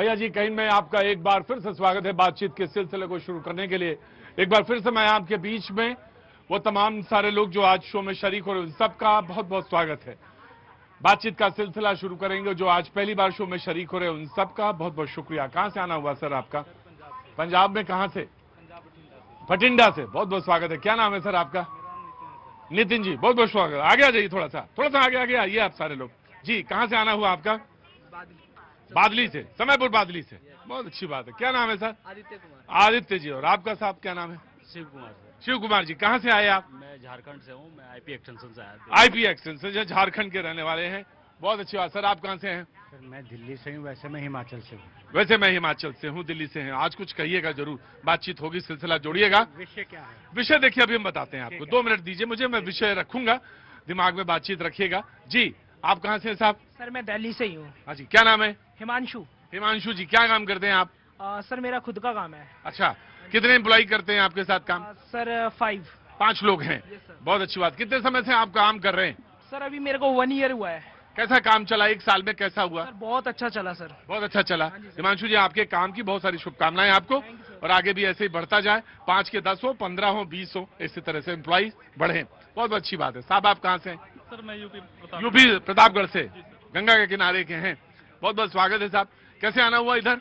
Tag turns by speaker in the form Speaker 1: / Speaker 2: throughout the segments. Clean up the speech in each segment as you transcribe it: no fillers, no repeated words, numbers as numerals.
Speaker 1: भैया जी कहीं में आपका एक बार फिर से स्वागत है बातचीत के सिलसिले को शुरू करने के लिए। एक बार फिर से मैं आपके बीच में वो तमाम सारे लोग जो आज शो में शरीक हो रहे हैं सबका बहुत बहुत स्वागत है। बातचीत का सिलसिला शुरू करेंगे। जो आज पहली बार शो में शरीक हो रहे हैं उन सबका बहुत बहुत शुक्रिया। कहां से आना हुआ सर आपका? पंजाब में कहां से? बठिंडा से। बहुत बहुत स्वागत है। क्या नाम है सर आपका? नितिन जी, बहुत बहुत स्वागत। आगे आ जाइए, थोड़ा सा आगे आइए आप सारे लोग जी। कहां से आना हुआ आपका? बादली से, समयपुर बादली से। बहुत अच्छी बात है। क्या नाम है सर?
Speaker 2: आदित्य कुमार।
Speaker 1: आदित्य जी। और आपका साहब क्या नाम है?
Speaker 2: शिव कुमार।
Speaker 1: शिव कुमार जी। कहां से आए आप?
Speaker 2: मैं झारखंड से हूँ। मैं आईपी एक्सटेंशन से आया।
Speaker 1: आईपी एक्सटेंशन से झारखंड के रहने वाले हैं। बहुत अच्छी बात। सर आप कहां से हैं?
Speaker 2: सर मैं दिल्ली से हूँ, वैसे मैं हिमाचल से हूँ।
Speaker 1: वैसे मैं हिमाचल से हूं, दिल्ली से हैं। आज कुछ कहिएगा जरूर, बातचीत होगी, सिलसिला जोड़िएगा।
Speaker 2: विषय क्या है?
Speaker 1: विषय देखिए अभी हम बताते हैं आपको। 2 मिनट दीजिए मुझे, मैं विषय रखूंगा, दिमाग में बातचीत रखिएगा जी। आप कहां से हैं साहब?
Speaker 3: सर मैं दिल्ली से ही हूँ।
Speaker 1: हाँ जी। क्या नाम है?
Speaker 3: हिमांशु।
Speaker 1: हिमांशु जी। क्या काम करते हैं आप?
Speaker 3: सर मेरा खुद का काम है।
Speaker 1: अच्छा, कितने एम्प्लॉय करते हैं आपके साथ काम?
Speaker 3: सर 5।
Speaker 1: 5 लोग हैं।
Speaker 3: Yes, sir.
Speaker 1: बहुत अच्छी बात। कितने समय से आप काम कर रहे हैं?
Speaker 3: सर अभी मेरे को 1 ईयर हुआ है।
Speaker 1: कैसा काम चला? 1 साल में कैसा हुआ?
Speaker 3: सर बहुत अच्छा चला सर।
Speaker 1: बहुत अच्छा चला।
Speaker 3: हाँ जी, सर।
Speaker 1: हिमांशु जी आपके काम की बहुत सारी शुभकामनाएं आपको,
Speaker 3: Thank you, sir.
Speaker 1: और आगे भी ऐसे ही बढ़ता जाए। 5 के 10 हो, 15 हो, 20 हो, इसी तरह से एम्प्लॉय बढ़े। बहुत अच्छी बात है। साहब आप कहाँ से हैं?
Speaker 4: सर मैं
Speaker 1: यूपी प्रतापगढ़ से, गंगा के किनारे के हैं। बहुत बहुत स्वागत है साहब। कैसे आना हुआ इधर?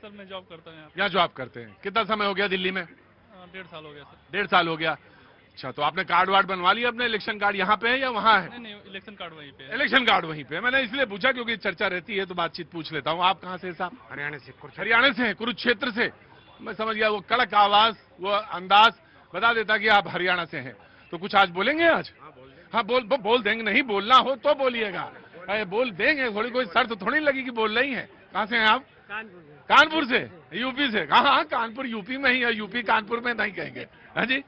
Speaker 4: सर मैं जॉब करता हूँ यहाँ
Speaker 1: यहाँ जॉब करते हैं। कितना समय हो गया दिल्ली में?
Speaker 4: पे। 1.5 साल हो गया सर।
Speaker 1: 1.5 साल हो गया। अच्छा, तो आपने कार्ड वार्ड बनवा लिया? अपने इलेक्शन कार्ड यहाँ पे है या वहाँ है?
Speaker 4: नहीं, इलेक्शन कार्ड वहीं पे है।
Speaker 1: इलेक्शन कार्ड वहीं पे है। मैंने इसलिए पूछा क्योंकि चर्चा रहती है तो बातचीत पूछ लेता हूँ। आप कहाँ से हैं साहब?
Speaker 2: हरियाणा से।
Speaker 1: हरियाणा से हैं, कुरुक्षेत्र से। मैं समझ गया, वो कड़क आवाज, वो अंदाज बता देता कि आप हरियाणा से हैं। तो कुछ आज बोलेंगे आज? हाँ बोल देंगे। नहीं बोलना हो तो बोलिएगा। अरे बोल देंगे, थोड़ी कोई शर्त थोड़ी लगी कि बोल रही है। कहाँ से हैं आप? कानपुर से। यूपी से? हाँ, कानपुर यूपी में ही है, यूपी कानपुर में नहीं कहेंगे। हाँ जी।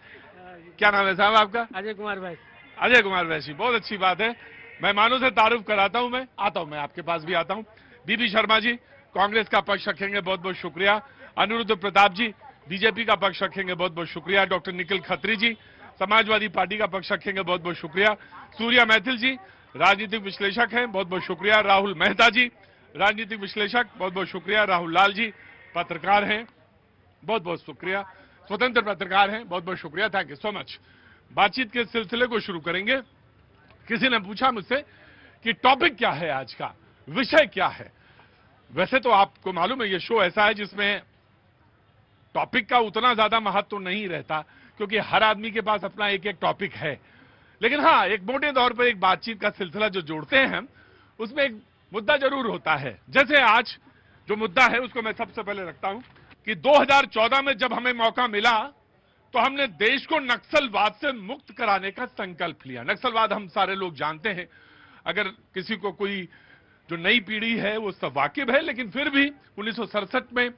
Speaker 1: क्या नाम है साहब आपका?
Speaker 3: अजय कुमार भाई।
Speaker 1: अजय कुमार वैसी। बहुत अच्छी बात है। मेहमानों से तारुफ कराता हूं। मैं आता हूं, मैं आपके पास भी आता हूं। बीबी शर्मा जी कांग्रेस का पक्ष रखेंगे, बहुत बहुत शुक्रिया। अनिरुद्ध प्रताप जी बीजेपी का पक्ष रखेंगे, बहुत बहुत शुक्रिया। डॉक्टर निखिल खत्री जी समाजवादी पार्टी का पक्ष रखेंगे, बहुत बहुत शुक्रिया। सूर्या मैथिल जी राजनीतिक विश्लेषक हैं, बहुत बहुत शुक्रिया। राहुल मेहता जी राजनीतिक विश्लेषक, बहुत बहुत शुक्रिया। राहुल लाल जी पत्रकार हैं, बहुत बहुत शुक्रिया। स्वतंत्र पत्रकार हैं, बहुत बहुत शुक्रिया। Thank you so much. बातचीत के सिलसिले को शुरू करेंगे। किसी ने पूछा मुझसे कि टॉपिक क्या है आज का, विषय क्या है। वैसे तो आपको मालूम है ये शो ऐसा है जिसमें टॉपिक का उतना ज्यादा महत्व तो नहीं रहता, क्योंकि हर आदमी के पास अपना एक एक टॉपिक है। लेकिन हाँ, एक मोटे तौर पर एक बातचीत का सिलसिला जो जोड़ते हैं हम, उसमें एक मुद्दा जरूर होता है। जैसे आज जो मुद्दा है उसको मैं सबसे पहले रखता हूं कि 2014 में जब हमें मौका मिला तो हमने देश को नक्सलवाद से मुक्त कराने का संकल्प लिया। नक्सलवाद हम सारे लोग जानते हैं, अगर किसी को कोई जो नई पीढ़ी है वो सब वाकिफ है, लेकिन फिर भी 1967 में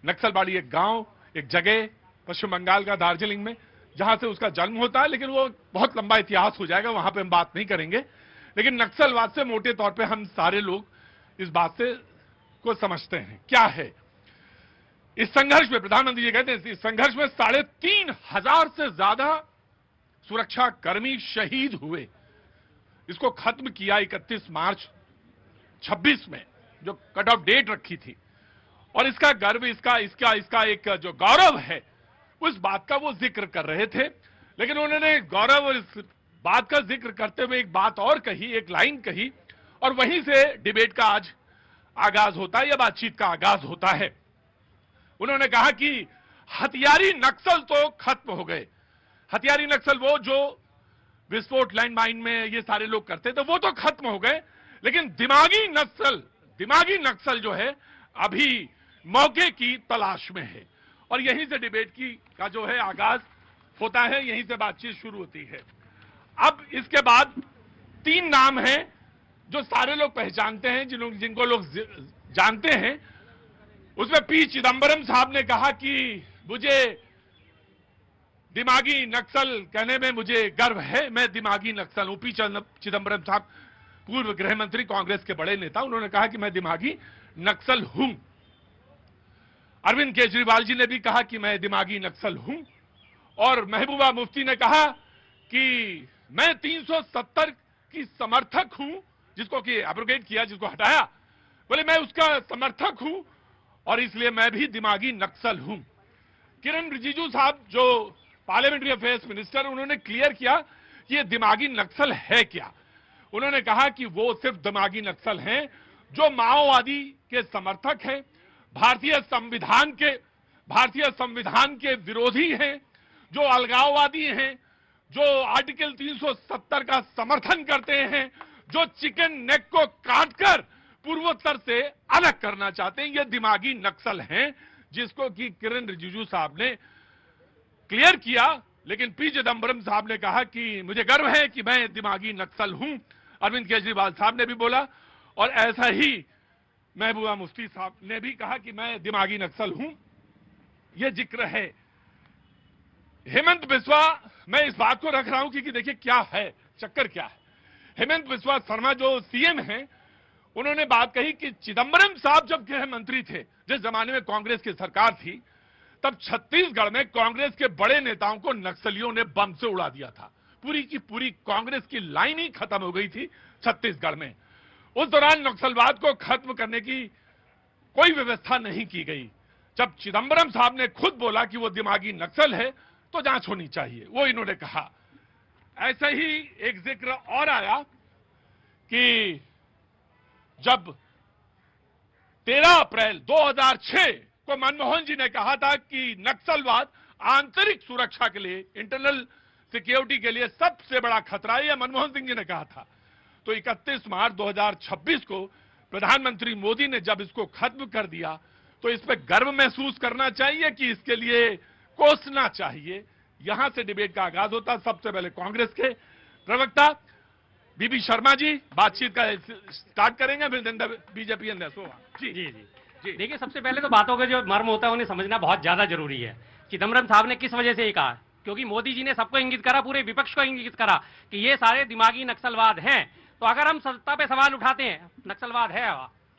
Speaker 1: नक्सलवाड़ी एक गांव, एक जगह पश्चिम बंगाल का दार्जिलिंग में, जहां से उसका जन्म होता है। लेकिन वो बहुत लंबा इतिहास हो जाएगा, वहां पर हम बात नहीं करेंगे। लेकिन नक्सलवाद से मोटे तौर पर हम सारे लोग इस बात से को समझते हैं क्या है। इस संघर्ष में प्रधानमंत्री जी कहते हैं इस संघर्ष में 3,500 से ज्यादा सुरक्षा कर्मी शहीद हुए। इसको खत्म किया 31 मार्च 26 में, जो कट ऑफ डेट रखी थी। और इसका गर्व, इसका एक जो गौरव है, उस बात का वो जिक्र कर रहे थे। लेकिन उन्होंने गौरव और इस बात का जिक्र करते हुए एक बात और कही, एक लाइन कही, और वहीं से डिबेट का आज आगाज होता है या बातचीत का आगाज होता है। उन्होंने कहा कि हथियारी नक्सल तो खत्म हो गए। हथियारी नक्सल वो जो विस्फोट लैंड माइन में ये सारे लोग करते थे वो तो खत्म हो गए, लेकिन दिमागी नक्सल जो है अभी मौके की तलाश में है। और यहीं से डिबेट का जो है आगाज होता है, यहीं से बातचीत शुरू होती है। अब इसके बाद 3 नाम हैं जो सारे लोग पहचानते हैं, जिनको लोग जानते हैं। उसमें पी चिदंबरम साहब ने कहा कि मुझे दिमागी नक्सल कहने में मुझे गर्व है, मैं दिमागी नक्सल हूं। पी चिदंबरम साहब पूर्व गृह मंत्री, कांग्रेस के बड़े नेता, उन्होंने कहा कि मैं दिमागी नक्सल हूं। अरविंद केजरीवाल जी ने भी कहा कि मैं दिमागी नक्सल हूं। और महबूबा मुफ्ती ने कहा कि मैं 370 की समर्थक हूं, जिसको कि एब्रोगेट किया, जिसको हटाया, बोले मैं उसका समर्थक हूं। और इसलिए मैं भी दिमागी नक्सल हूं। किरण रिजिजू साहब जो पार्लियामेंट्री अफेयर्स मिनिस्टर, उन्होंने क्लियर किया कि ये दिमागी नक्सल है क्या। उन्होंने कहा कि वो सिर्फ दिमागी नक्सल हैं जो माओवादी के समर्थक हैं, भारतीय संविधान के विरोधी हैं, जो अलगाववादी हैं, जो आर्टिकल 370 का समर्थन करते हैं, जो चिकन नेक को काटकर पूर्वोत्तर से अलग करना चाहते हैं। ये दिमागी नक्सल हैं, जिसको कि किरण रिजिजू साहब ने क्लियर किया। लेकिन पी चिदम्बरम साहब ने कहा कि मुझे गर्व है कि मैं दिमागी नक्सल हूं। अरविंद केजरीवाल साहब ने भी बोला, और ऐसा ही महबूबा मुफ्ती साहब ने भी कहा कि मैं दिमागी नक्सल हूं। यह जिक्र है। हेमंत बिस्वा, मैं इस बात को रख रहा हूं क्योंकि देखिए क्या है, चक्कर क्या है। हेमंत बिस्वा शर्मा जो सीएम हैं, उन्होंने बात कही कि चिदम्बरम साहब जब गृह मंत्री थे, जिस जमाने में कांग्रेस की सरकार थी, तब छत्तीसगढ़ में कांग्रेस के बड़े नेताओं को नक्सलियों ने बम से उड़ा दिया था। पूरी की पूरी कांग्रेस की लाइन ही खत्म हो गई थी छत्तीसगढ़ में। उस दौरान नक्सलवाद को खत्म करने की कोई व्यवस्था नहीं की गई। जब चिदम्बरम साहब ने खुद बोला कि वो दिमागी नक्सल है, तो जांच होनी चाहिए, वो इन्होंने कहा। ऐसा ही एक जिक्र और आया कि जब 13 अप्रैल 2006 को मनमोहन जी ने कहा था कि नक्सलवाद आंतरिक सुरक्षा के लिए, इंटरनल सिक्योरिटी के लिए सबसे बड़ा खतरा है, यह मनमोहन सिंह जी ने कहा था। तो 31 मार्च 2026 को प्रधानमंत्री मोदी ने जब इसको खत्म कर दिया, तो इस पर गर्व महसूस करना चाहिए कि इसके लिए कोसना चाहिए। यहां से डिबेट का आगाज होता। सबसे पहले कांग्रेस के प्रवक्ता बीबी शर्मा जी बातचीत का स्टार्ट करेंगे, फिर बीजेपी जी
Speaker 5: जी जी जी देखिए, सबसे पहले तो बातों का जो मर्म होता है उन्हें समझना बहुत ज्यादा जरूरी है। चिदम्बरम साहब ने किस वजह से ये कहा, क्योंकि मोदी जी ने सबको इंगित करा, पूरे विपक्ष को इंगित करा कि ये सारे दिमागी नक्सलवाद हैं। तो अगर हम सत्ता पे सवाल उठाते हैं, नक्सलवाद है,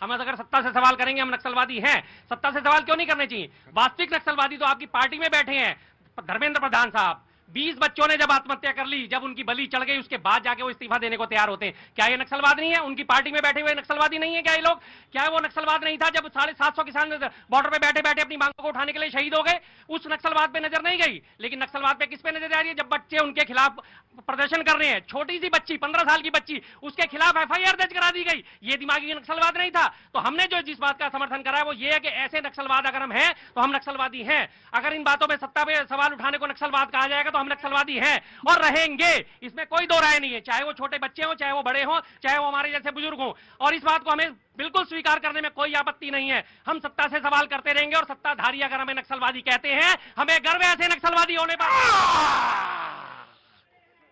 Speaker 5: हम अगर सत्ता से सवाल करेंगे हम नक्सलवादी हैं, सत्ता से सवाल क्यों नहीं करने चाहिए। वास्तविक नक्सलवादी तो आपकी पार्टी में बैठे हैं, धर्मेंद्र प्रधान साहब। 20 बच्चों ने जब आत्महत्या कर ली, जब उनकी बलि चढ़ गई, उसके बाद जाके वो इस्तीफा देने को तैयार होते हैं। क्या ये नक्सलवाद नहीं है? उनकी पार्टी में बैठे हुए नक्सलवादी नहीं है क्या ये लोग? क्या वो नक्सलवाद नहीं था जब 750 किसान बॉर्डर पे बैठे बैठे अपनी मांगों को उठाने के लिए शहीद हो गए? उस नक्सलवाद पे नजर नहीं गई। लेकिन नक्सलवाद पे किस पे नजर आ रही है? जब बच्चे उनके खिलाफ प्रदर्शन कर रहे हैं, छोटी सी बच्ची 15 साल की बच्ची, उसके खिलाफ एफआईआर दर्ज करा दी गई। ये दिमागी नक्सलवाद नहीं था। तो हमने जो जिस बात का समर्थन करा है वो ये है कि ऐसे नक्सलवाद अगर हम हैं तो हम नक्सलवादी हैं। अगर इन बातों पे सत्ता पे सवाल उठाने को नक्सलवाद कहा जाएगा तो हम नक्सलवादी हैं और रहेंगे, इसमें कोई दो राय नहीं है। चाहे वो छोटे बच्चे हों, चाहे वो बड़े हों, चाहे वो हमारे जैसे बुजुर्ग हों। और इस बात को हमें बिल्कुल स्वीकार करने में कोई आपत्ति नहीं है। हम सत्ता से सवाल करते रहेंगे और सत्ताधारी अगर हमें नक्सलवादी कहते हैं, हमें गर्व है ऐसे नक्सलवादी होने पर।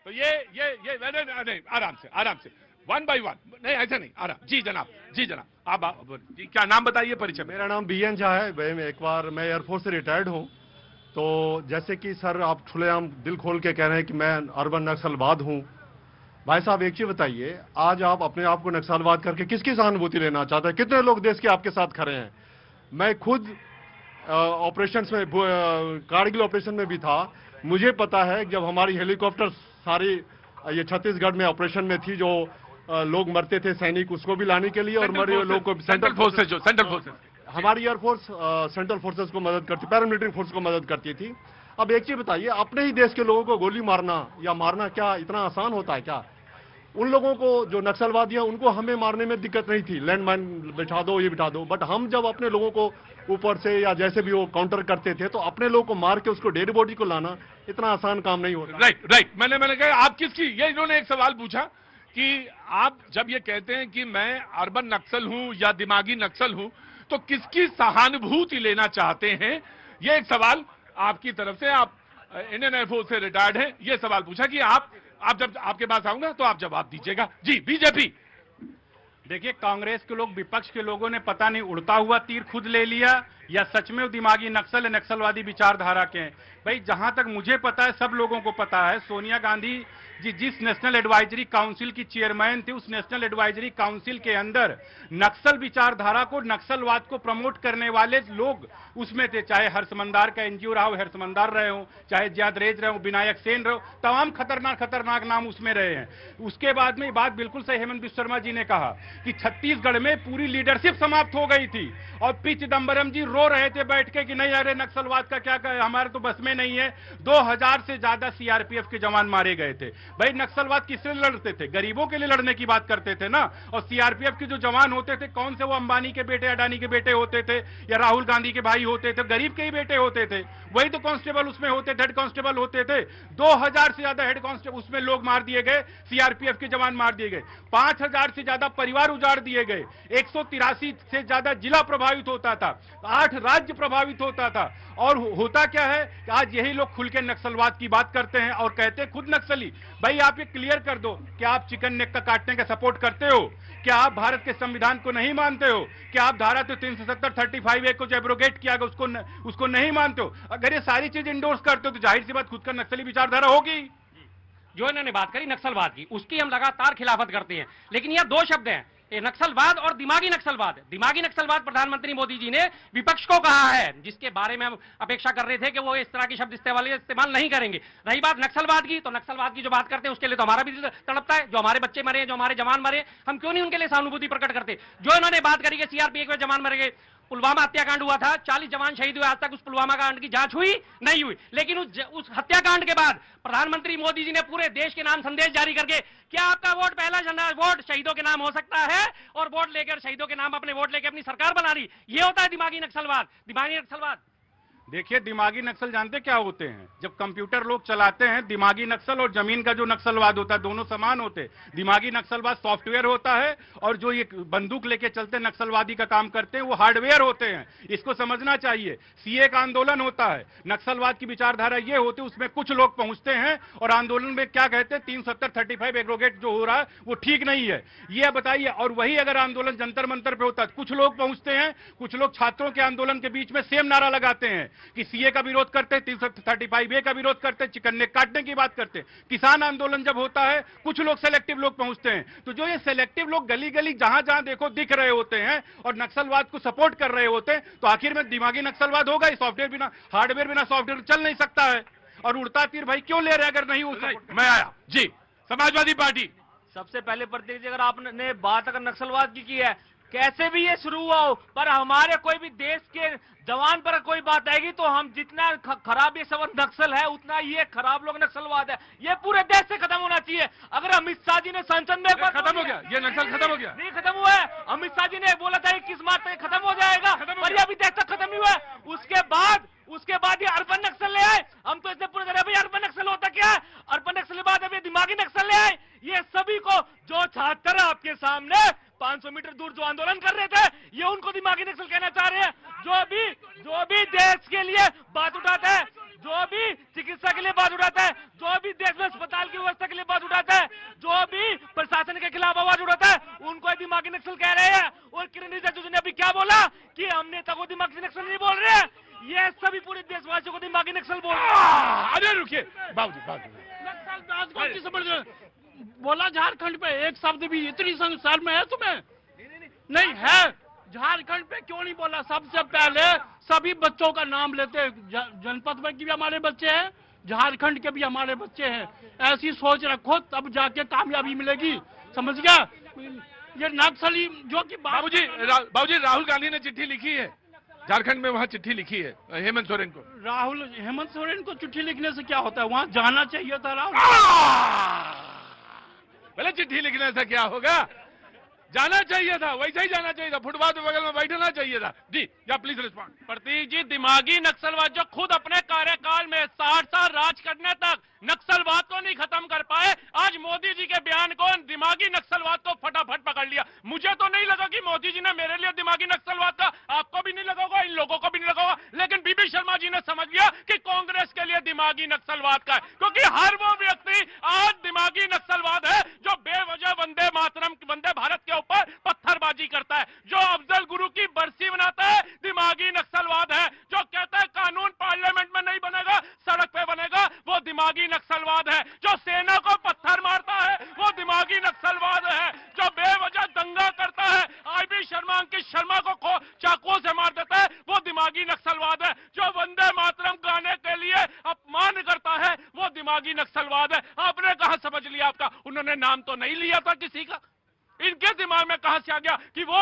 Speaker 1: तो ये नहीं, आराम से वन बाय वन, नहीं ऐसा नहीं, आराम। जी जनाब आप जी क्या नाम बताइए, परिचय।
Speaker 6: मेरा नाम बीएन झा है। एक बार मैं एयरफोर्स से रिटायर्ड हूं। तो जैसे कि सर आप खुलेआम दिल खोल के कह रहे हैं कि मैं अर्बन नक्सलवाद हूं। भाई साहब एक चीज बताइए, आज आप अपने आप को नक्सलवाद करके किसकी सहानुभूति लेना चाहते हैं? कितने लोग देश के आपके साथ खड़े हैं? मैं खुद ऑपरेशन में, कारगिल ऑपरेशन में भी था। मुझे पता है जब हमारी हेलीकॉप्टर सारी ये छत्तीसगढ़ में ऑपरेशन में थी, जो लोग मरते थे सैनिक, उसको भी लाने के लिए, और मरे लोग को सेंट्रल फोर्सेस हमारी एयरफोर्स सेंट्रल फोर्सेस को मदद करती, पैरामिलिट्री फोर्स को मदद करती थी। अब एक चीज बताइए, अपने ही देश के लोगों को गोली मारना या मारना क्या इतना आसान होता है क्या? उन लोगों को जो नक्सलवादी हैं उनको हमें मारने में दिक्कत नहीं थी, लैंडमाइन बिठा दो, ये बिठा दो। बट हम जब अपने लोगों को ऊपर से या जैसे भी वो काउंटर करते थे, तो अपने लोगों को मार के उसको डेड बॉडी को लाना इतना आसान काम नहीं होता।
Speaker 1: राइट। मैंने कहा आप किसकी, ये इन्होंने एक सवाल पूछा कि आप जब ये कहते हैं कि मैं अर्बन नक्सल हूं या दिमागी नक्सल हूं, तो किसकी सहानुभूति लेना चाहते हैं? ये एक सवाल आपकी तरफ से, आप इंडियन एयरफोर्स से रिटायर्ड हैं, ये सवाल पूछा कि आप जब आपके पास आऊंगा तो आप जवाब दीजिएगा। जी बीजेपी।
Speaker 2: देखिए, कांग्रेस के लोग, विपक्ष के लोगों ने पता नहीं उड़ता हुआ तीर खुद ले लिया
Speaker 7: या सच में वो दिमागी नक्सल नक्सलवादी विचारधारा के हैं। भाई जहां तक मुझे पता है, सब लोगों को पता है, सोनिया गांधी जी जिस नेशनल एडवाइजरी काउंसिल की चेयरमैन थे, उस नेशनल एडवाइजरी काउंसिल के अंदर नक्सल विचारधारा को, नक्सलवाद को प्रमोट करने वाले लोग उसमें थे। चाहे हरसमंदार का एनजीओ रहा हो, हरसमंदार रहे हो, चाहे ज्यादरेज रहे हो, विनायक सेन रहे हो, तमाम खतरनाक नाम उसमें रहे हैं। उसके बाद में बात बिल्कुल सही हेमंत बिस्वा शर्मा जी ने कहा कि छत्तीसगढ़ में पूरी लीडरशिप समाप्त हो गई थी और पी चिदम्बरम जी रो रहे थे बैठ के कि नहीं अरे नक्सलवाद का क्या कहे, हमारे तो बस में नहीं है। 2000 से ज्यादा सीआरपीएफ के जवान मारे गए थे। भाई नक्सलवाद किससे लड़ते थे? गरीबों के लिए लड़ने की बात करते थे ना। और सीआरपीएफ के जो जवान होते थे, कौन से वो अंबानी के बेटे, अडानी के बेटे होते थे या राहुल गांधी के भाई होते थे? गरीब के ही बेटे होते थे। वही तो कांस्टेबल उसमें होते थे, हेड कांस्टेबल होते थे। 2000 से ज्यादा हेड कांस्टेबल उसमें लोग मार दिए गए, सीआरपीएफ के जवान मार दिए गए। 5000 से ज्यादा परिवार उजाड़ दिए गए। 183 से ज्यादा जिला प्रभावित होता था, 8 राज्य प्रभावित होता था। और होता क्या है कि आज यही लोग खुल के नक्सलवाद की बात करते हैं और कहते हैं खुद नक्सली। भाई आप ये क्लियर कर दो, क्या आप चिकन नेक का काटने का सपोर्ट करते हो? क्या आप भारत के संविधान को नहीं मानते हो? क्या आप धारा 370 35A को जो एब्रोगेट किया गया उसको नहीं मानते हो? अगर ये सारी चीज इंडोर्स करते हो तो जाहिर सी बात खुद का नक्सली विचारधारा होगी।
Speaker 5: जो इन्होंने बात करी नक्सलवाद की, उसकी हम लगातार खिलाफत करते हैं, लेकिन यह दो शब्द हैं, ये नक्सलवाद और दिमागी नक्सलवाद। दिमागी नक्सलवाद प्रधानमंत्री मोदी जी ने विपक्ष को कहा है, जिसके बारे में हम अपेक्षा कर रहे थे कि वो इस तरह की शब्द इस्तेमाल नहीं करेंगे। रही बात नक्सलवाद की, तो नक्सलवाद की जो बात करते हैं उसके लिए तो हमारा भी दिल तड़पता है। जो हमारे बच्चे मरे, जो हमारे जवान मरे, हम क्यों नहीं उनके लिए सहानुभूति प्रकट करते? जो इन्होंने बात करी कि सीआरपीएफ के जवान मर गए, पुलवामा हत्याकांड हुआ था, 40 जवान शहीद हुए, आज तक उस पुलवामा कांड की जांच हुई नहीं हुई। लेकिन उस हत्याकांड के बाद प्रधानमंत्री मोदी जी ने पूरे देश के नाम संदेश जारी करके, क्या आपका वोट पहला वोट शहीदों के नाम हो सकता है? और वोट लेकर शहीदों के नाम अपने वोट लेकर अपनी सरकार बना ली। ये होता है दिमागी नक्सलवाद। दिमागी नक्सलवाद
Speaker 7: देखिए, दिमागी नक्सल जानते क्या होते हैं? जब कंप्यूटर लोग चलाते हैं, दिमागी नक्सल और जमीन का जो नक्सलवाद होता है दोनों समान होते हैं। दिमागी नक्सलवाद सॉफ्टवेयर होता है और जो ये बंदूक लेके चलते नक्सलवादी का काम करते हैं वो हार्डवेयर होते हैं। इसको समझना चाहिए। सीए का आंदोलन होता है, नक्सलवाद की विचारधारा ये होती है, उसमें कुछ लोग पहुंचते हैं और आंदोलन में क्या कहते हैं 370 35 एग्रोगेट जो हो रहा है वो ठीक नहीं है, ये बताइए। और वही अगर आंदोलन जंतर मंतर पे होता है, कुछ लोग पहुंचते हैं, कुछ लोग छात्रों के आंदोलन के बीच में सेम नारा लगाते हैं कि सीए का विरोध करते, 335A का विरोध करते, चिकन नेक काटने की बात करते। किसान आंदोलन जब होता है, कुछ लोग सेलेक्टिव लोग पहुंचते हैं। तो जो ये सेलेक्टिव लोग गली गली जहां जहां देखो दिख रहे होते हैं और नक्सलवाद को सपोर्ट कर रहे होते हैं, तो आखिर में दिमागी नक्सलवाद होगा। सॉफ्टवेयर बिना, हार्डवेयर बिना सॉफ्टवेयर चल नहीं सकता है। और उड़ता तीर भाई क्यों ले रहे अगर नहीं हो?
Speaker 1: मैं आया जी। समाजवादी पार्टी,
Speaker 8: सबसे पहले प्रतीक जी, अगर आपने बात अगर नक्सलवाद की है, कैसे भी ये शुरू हुआ हो, पर हमारे कोई भी देश के जवान पर कोई बात आएगी तो हम जितना खराब ये सब नक्सल है उतना ये खराब लोग नक्सलवाद है। ये पूरे देश से खत्म होना चाहिए। अगर अमित शाह जी ने संसद में
Speaker 1: खत्म हो गया, ये नक्सल खत्म हो गया,
Speaker 8: नहीं खत्म हुआ है। अमित शाह जी ने बोला था किस मार्च तक खत्म हो जाएगा, पर ये अभी देश तक खत्म नहीं हुआ है। उसके बाद ये अर्बन नक्सल ले आए। हम तो इससे पूरे तरह भाई अर्बन नक्सल होता क्या है? अर्बन नक्सल के बाद अभी दिमागी नक्सल ले आए। ये सभी को जो छात्र आपके सामने 500 मीटर दूर जो आंदोलन कर रहे थे, ये उनको दिमागी नक्सल कहना चाह रहे हैं। जो भी देश के लिए बात उठाता है, जो भी चिकित्सा के लिए बात उठाता है, जो भी देश में अस्पताल की व्यवस्था के लिए बात उठाता है, जो भी प्रशासन के खिलाफ आवाज उठाता है, उनको दिमागी नक्सल कह रहे हैं। और किरण रिजिजू ने अभी क्या बोला कि हम नेता को दिमागी नक्सल नहीं बोल रहे हैं, ये सभी पूरे देशवासियों को दिमागी नक्सल बोल रहे हैं।
Speaker 1: अरे रुकिए बाबूजी,
Speaker 9: बोला झारखंड पे एक शब्द भी इतनी संसार में है तुम्हें? नहीं है। झारखंड पे क्यों नहीं बोला? सबसे पहले सभी बच्चों का नाम लेते। जनपद में भी हमारे बच्चे हैं, झारखंड के भी हमारे बच्चे हैं। ऐसी सोच रखो तब जाके कामयाबी मिलेगी, समझ गया? ये नक्सली जो कि
Speaker 1: बाबूजी राहुल गांधी ने चिट्ठी लिखी है झारखंड में, वहां चिट्ठी लिखी है हेमंत सोरेन को।
Speaker 9: हेमंत सोरेन को चिट्ठी लिखने से क्या होता है? वहां जाना चाहिए था राहुल।
Speaker 1: भले चिट्ठी लिखने से क्या होगा, जाना चाहिए था, वैसे ही जाना चाहिए था, फुटपाथ के बगल में बैठना चाहिए था। जी या प्लीज रिस्पॉन्ड।
Speaker 8: प्रतीक जी, दिमागी नक्सलवाद जो खुद अपने कार्यकाल में 60 साल राज करने तक नक्सलवाद को नहीं खत्म कर पाए, आज मोदी जी के बयान को दिमागी नक्सलवाद को फटाफट पकड़ लिया। मुझे तो नहीं लगा कि मोदी जी ने मेरे लिए दिमागी नक्सलवाद का, आपको भी नहीं लगा होगा, इन लोगों को भी नहीं लगा होगा, लेकिन बीबी शर्मा जी ने समझ लिया कि कांग्रेस के लिए दिमागी नक्सलवाद का है। क्योंकि हर वो व्यक्ति आज दिमागी नक्सलवाद है जो बेवजह वंदे मातरम, वंदे भारत के ऊपर पत्थरबाजी करता है, जो अफजल गुरु की बरसी बनाता है, दिमागी नक्सलवाद नक्सलवाद है। जो वंदे मातरम गाने के लिए अपमान करता है वो दिमागी नक्सलवाद है। आपने कहां समझ लिया? आपका उन्होंने नाम तो नहीं लिया था किसी का, इनके दिमाग में कहां से आ गया कि वो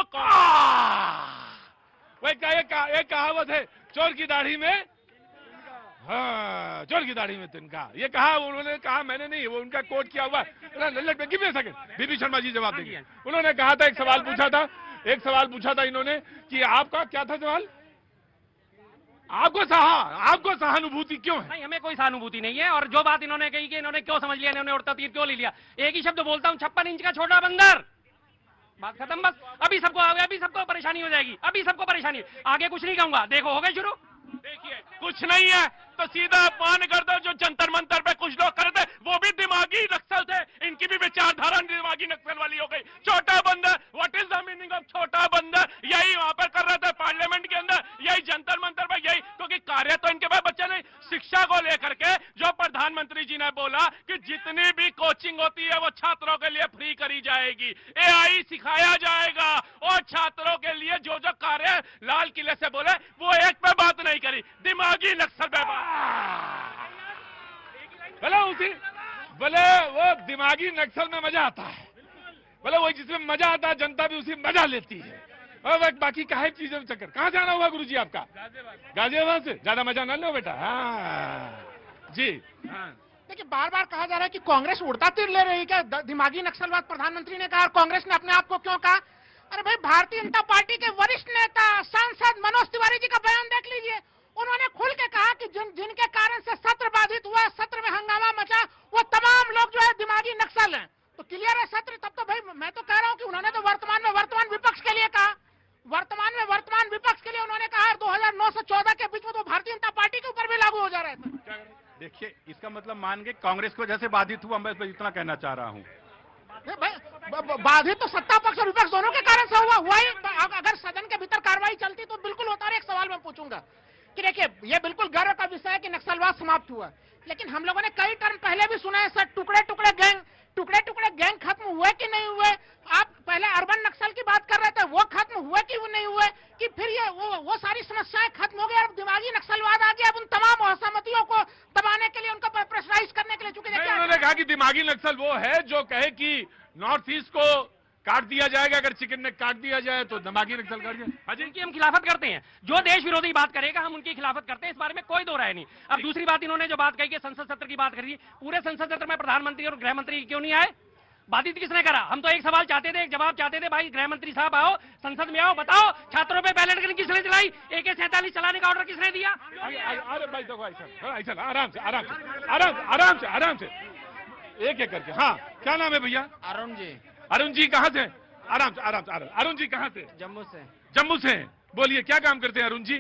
Speaker 8: एक कहावत है, चोर की दाढ़ी में, हाँ, चोर की दाढ़ी में तिनका, ये कहा उन्होंने, कहा मैंने नहीं, वो उनका कोट किया हुआ है। गिव मी अ सेकंड, बीबी शर्मा जी जवाब देंगे। उन्होंने कहा था, एक सवाल पूछा था इन्होंने कि आपका क्या था सवाल? आपको सहानुभूति क्यों है?
Speaker 5: नहीं, हमें कोई सहानुभूति नहीं है। और जो बात इन्होंने कही कि इन्होंने क्यों समझ लिया, इन्होंने उड़ता तीर क्यों ले लिया, एक ही शब्द बोलता हूं, 56 इंच का छोटा बंदर, बात खत्म। बस अभी सबको परेशानी हो जाएगी, अभी सबको परेशानी, आगे कुछ नहीं कहूंगा। देखो हो गए शुरू।
Speaker 8: देखिए कुछ नहीं है तो सीधा अपमान कर दो। जो जंतर मंतर पे कुछ लोग करते वो भी दिमागी नक्सल थे, इनकी भी विचारधारा दिमागी नक्सल वाली हो गई। छोटा बंदर, what is the meaning of छोटा बंदर? यही वहां पर कर रहे थे पार्लियामेंट के अंदर, यही जंतर मंतर पर, यही, क्योंकि कार्य तो इनके पास बच्चे नहीं। शिक्षा को लेकर के जो प्रधानमंत्री जी ने बोला कि जितनी भी कोचिंग होती है वो छात्रों के लिए फ्री करी जाएगी, AI सिखाया जाएगा, और छात्रों के लिए जो जो कार्य लाल किले से बोले वो एक पे बात नहीं करी, दिमागी नक्सल पे बात।
Speaker 1: बोले वो दिमागी नक्सल में मजा आता है, बोले वो जिसमें मजा आता है जनता भी उसी मजा लेती है। और बाकी काहे चीजों में चक्कर। कहाँ जाना हुआ गुरुजी आपका? गाजियाबाद से। ज्यादा मजा ना लो बेटा। हाँ जी, हाँ।
Speaker 10: देखिए बार बार कहा जा रहा है कि कांग्रेस उड़ता तीर ले रही है क्या? दिमागी नक्सलवाद प्रधानमंत्री ने कहा और कांग्रेस ने अपने आप को क्यों कहा? अरे भाई, भारतीय जनता पार्टी के वरिष्ठ नेता सांसद मनोज तिवारी जी का बयान देख लीजिए। उन्होंने खुल के कहा कि जिनके कारण से सत्र बाधित हुआ, सत्र में हंगामा मचा, वो तमाम लोग जो है दिमागी नक्सल हैं। तो क्लियर है सत्र। तब तो भाई मैं तो कह रहा हूं कि उन्होंने तो वर्तमान विपक्ष के लिए कहा, वर्तमान विपक्ष के लिए उन्होंने कहा। 2009 से 14 के बीच में तो भारतीय जनता पार्टी के ऊपर भी लागू हो जा रहे थे।
Speaker 7: देखिए इसका मतलब मान के कांग्रेस की वजह से बाधित हुआ, मैं इतना कहना चाह रहा हूँ।
Speaker 10: बाधित तो सत्ता पक्ष और विपक्ष दोनों के कारण से हुआ ही। अगर सदन के भीतर कार्रवाई चलती तो बिल्कुल होता। एक सवाल मैं पूछूंगा कि देखिए ये बिल्कुल गर्व का विषय है कि नक्सलवाद समाप्त हुआ, लेकिन हम लोगों ने कई टर्म पहले भी सुना है सर, टुकड़े टुकड़े गैंग खत्म हुए कि नहीं हुए? आप पहले अर्बन नक्सल की बात कर रहे थे, वो खत्म हुए कि वो नहीं हुए? कि फिर ये वो सारी समस्याएं खत्म हो गई और दिमागी नक्सलवाद आ गया? अब उन तमाम असहमतियों को दबाने के लिए, उनको प्रेशराइज करने के लिए, चूंकि
Speaker 1: उन्होंने कहा कि दिमागी नक्सल वो है जो कहे कि नॉर्थ ईस्ट को काट दिया जाएगा, अगर चिकन ने काट दिया जाए तो दिमागी नक्सल काट दिया।
Speaker 5: जिनकी हम खिलाफत करते हैं, जो देश विरोधी बात करेगा हम उनकी खिलाफत करते हैं, इस बारे में कोई दो राय नहीं। अब दूसरी बात, इन्होंने जो बात कही कि संसद सत्र की बात करी, पूरे संसद सत्र में प्रधानमंत्री और गृह मंत्री क्यों नहीं आए? बाधित किसने करा? हम तो एक सवाल चाहते थे, एक जवाब चाहते थे, भाई गृह मंत्री साहब आओ, संसद में आओ, बताओ छात्रों पे बैलेट गन किसने चलाई, AK-47 चलाने का ऑर्डर किसने दिया?
Speaker 1: अरे भाई देखो ऐसा आराम से एक एक करके। हाँ, क्या नाम है भैया? अरुण जी कहाँ से? आराम से। अरुण जी कहाँ से? जम्मू से। बोलिए क्या काम करते हैं अरुण जी?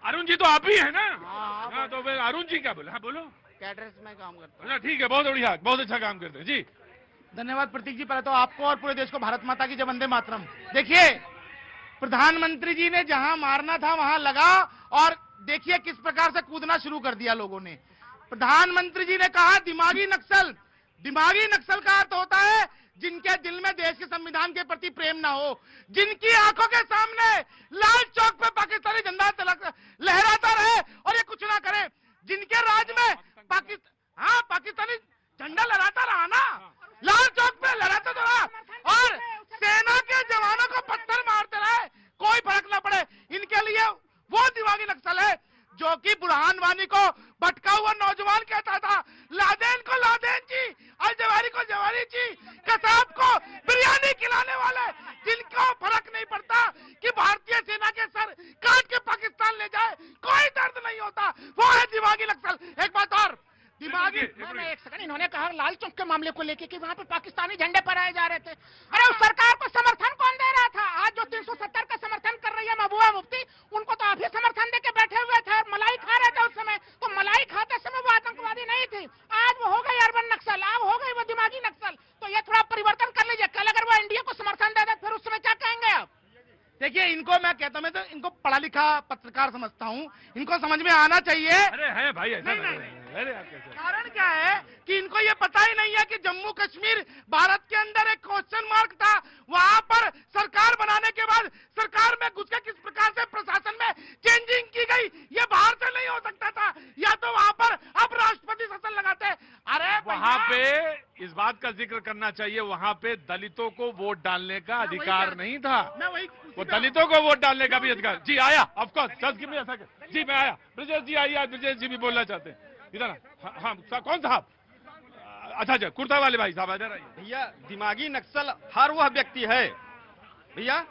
Speaker 1: अरुण जी तो आप ही है ना? हाँ, तो फिर अरुण जी क्या बोले? हाँ बोलो।
Speaker 10: कैटर्स में काम करता
Speaker 1: अच्छा ठीक है, बहुत बढ़िया, बहुत अच्छा काम करते हैं जी।
Speaker 10: धन्यवाद प्रतीक जी। पहले तो आपको और पूरे देश को भारत माता की जय, वंदे मातरम। देखिए प्रधानमंत्री जी ने जहां मारना था वहां लगा, और देखिए किस प्रकार से कूदना शुरू कर दिया लोगों ने। प्रधानमंत्री जी ने कहा दिमागी नक्सल का अर्थ होता है जिनके दिल में देश के संविधान के प्रति प्रेम ना हो, जिनकी आंखों के सामने लाल चौक पे पाकिस्तानी झंडा लहराता रहे और ये कुछ ना करे, जिनके राज में पाकिस्तानी झंडा लहराता रहा ना, लाल चौक पे लहराता तो रहा, और सेना के जवानों को पत्थर मारते रहे, कोई फर्क ना पड़े। इनके लिए वो दिमागी नक्सल है जो कि बुरहान वानी को भटका हुआ नौजवान कहता था, लादेन को लादेन जी, अल जवारी को जवारी जी, कसाब को बिरयानी खिलाने वाले, जिनको फर्क नहीं पड़ता कि भारतीय सेना के सर काट के पाकिस्तान ले जाए, कोई दर्द नहीं होता, वो है दिमागी नक्सल। एक बात और, दिमागी एक सेकंड, इन्होंने कहा लाल चौक के मामले को लेकर कि वहां पर पाकिस्तानी झंडे फहराए जा रहे थे। अरे उस सरकार को समर्थन कौन दे रहा था? आज जो 370 का समर्थन कर रही है महबूबा मुफ्ती, उनको तो आप ही समर्थन दे के बैठे हुए थे, मलाई खा रहे थे उस समय, तो मलाई खाते समय वो आतंकवादी नहीं थी। आज वो हो गई अर्बन नक्सल, अब हो गई वो दिमागी नक्सल। तो ये थोड़ा परिवर्तन कर लीजिए। कल अगर वो एनडीए को समर्थन दे दे फिर उस समय क्या कहेंगे आप? देखिए इनको मैं कहता हूं, मैं तो इनको पढ़ा लिखा पत्रकार समझता हूं, इनको समझ में आना चाहिए।
Speaker 1: अरे है भाई ऐसा
Speaker 10: नहीं। कारण क्या है कि इनको ये पता ही नहीं है कि जम्मू कश्मीर भारत के अंदर एक क्वेश्चन मार्क था, वहां पर सरकार बनाने के बाद सरकार में घुस के किस प्रकार से प्रशासन में चेंजिंग की
Speaker 1: वहां पे इस बात का जिक्र करना चाहिए, वहां पे दलितों को वोट डालने का अधिकार नहीं था। वो दलितों को वोट डालने का भी अधिकार। जी आया, of course, 10 give me a second. जी मैं आया, ब्रजेश जी आइए, ब्रजेश जी भी बोलना चाहते हैं। इधर हाँ कौन साहब? अच्छा कुर्ता वाले भाई साहब इधर आइए।
Speaker 11: भैया दिमागी नक्सल हर वह व्यक्ति है, भैया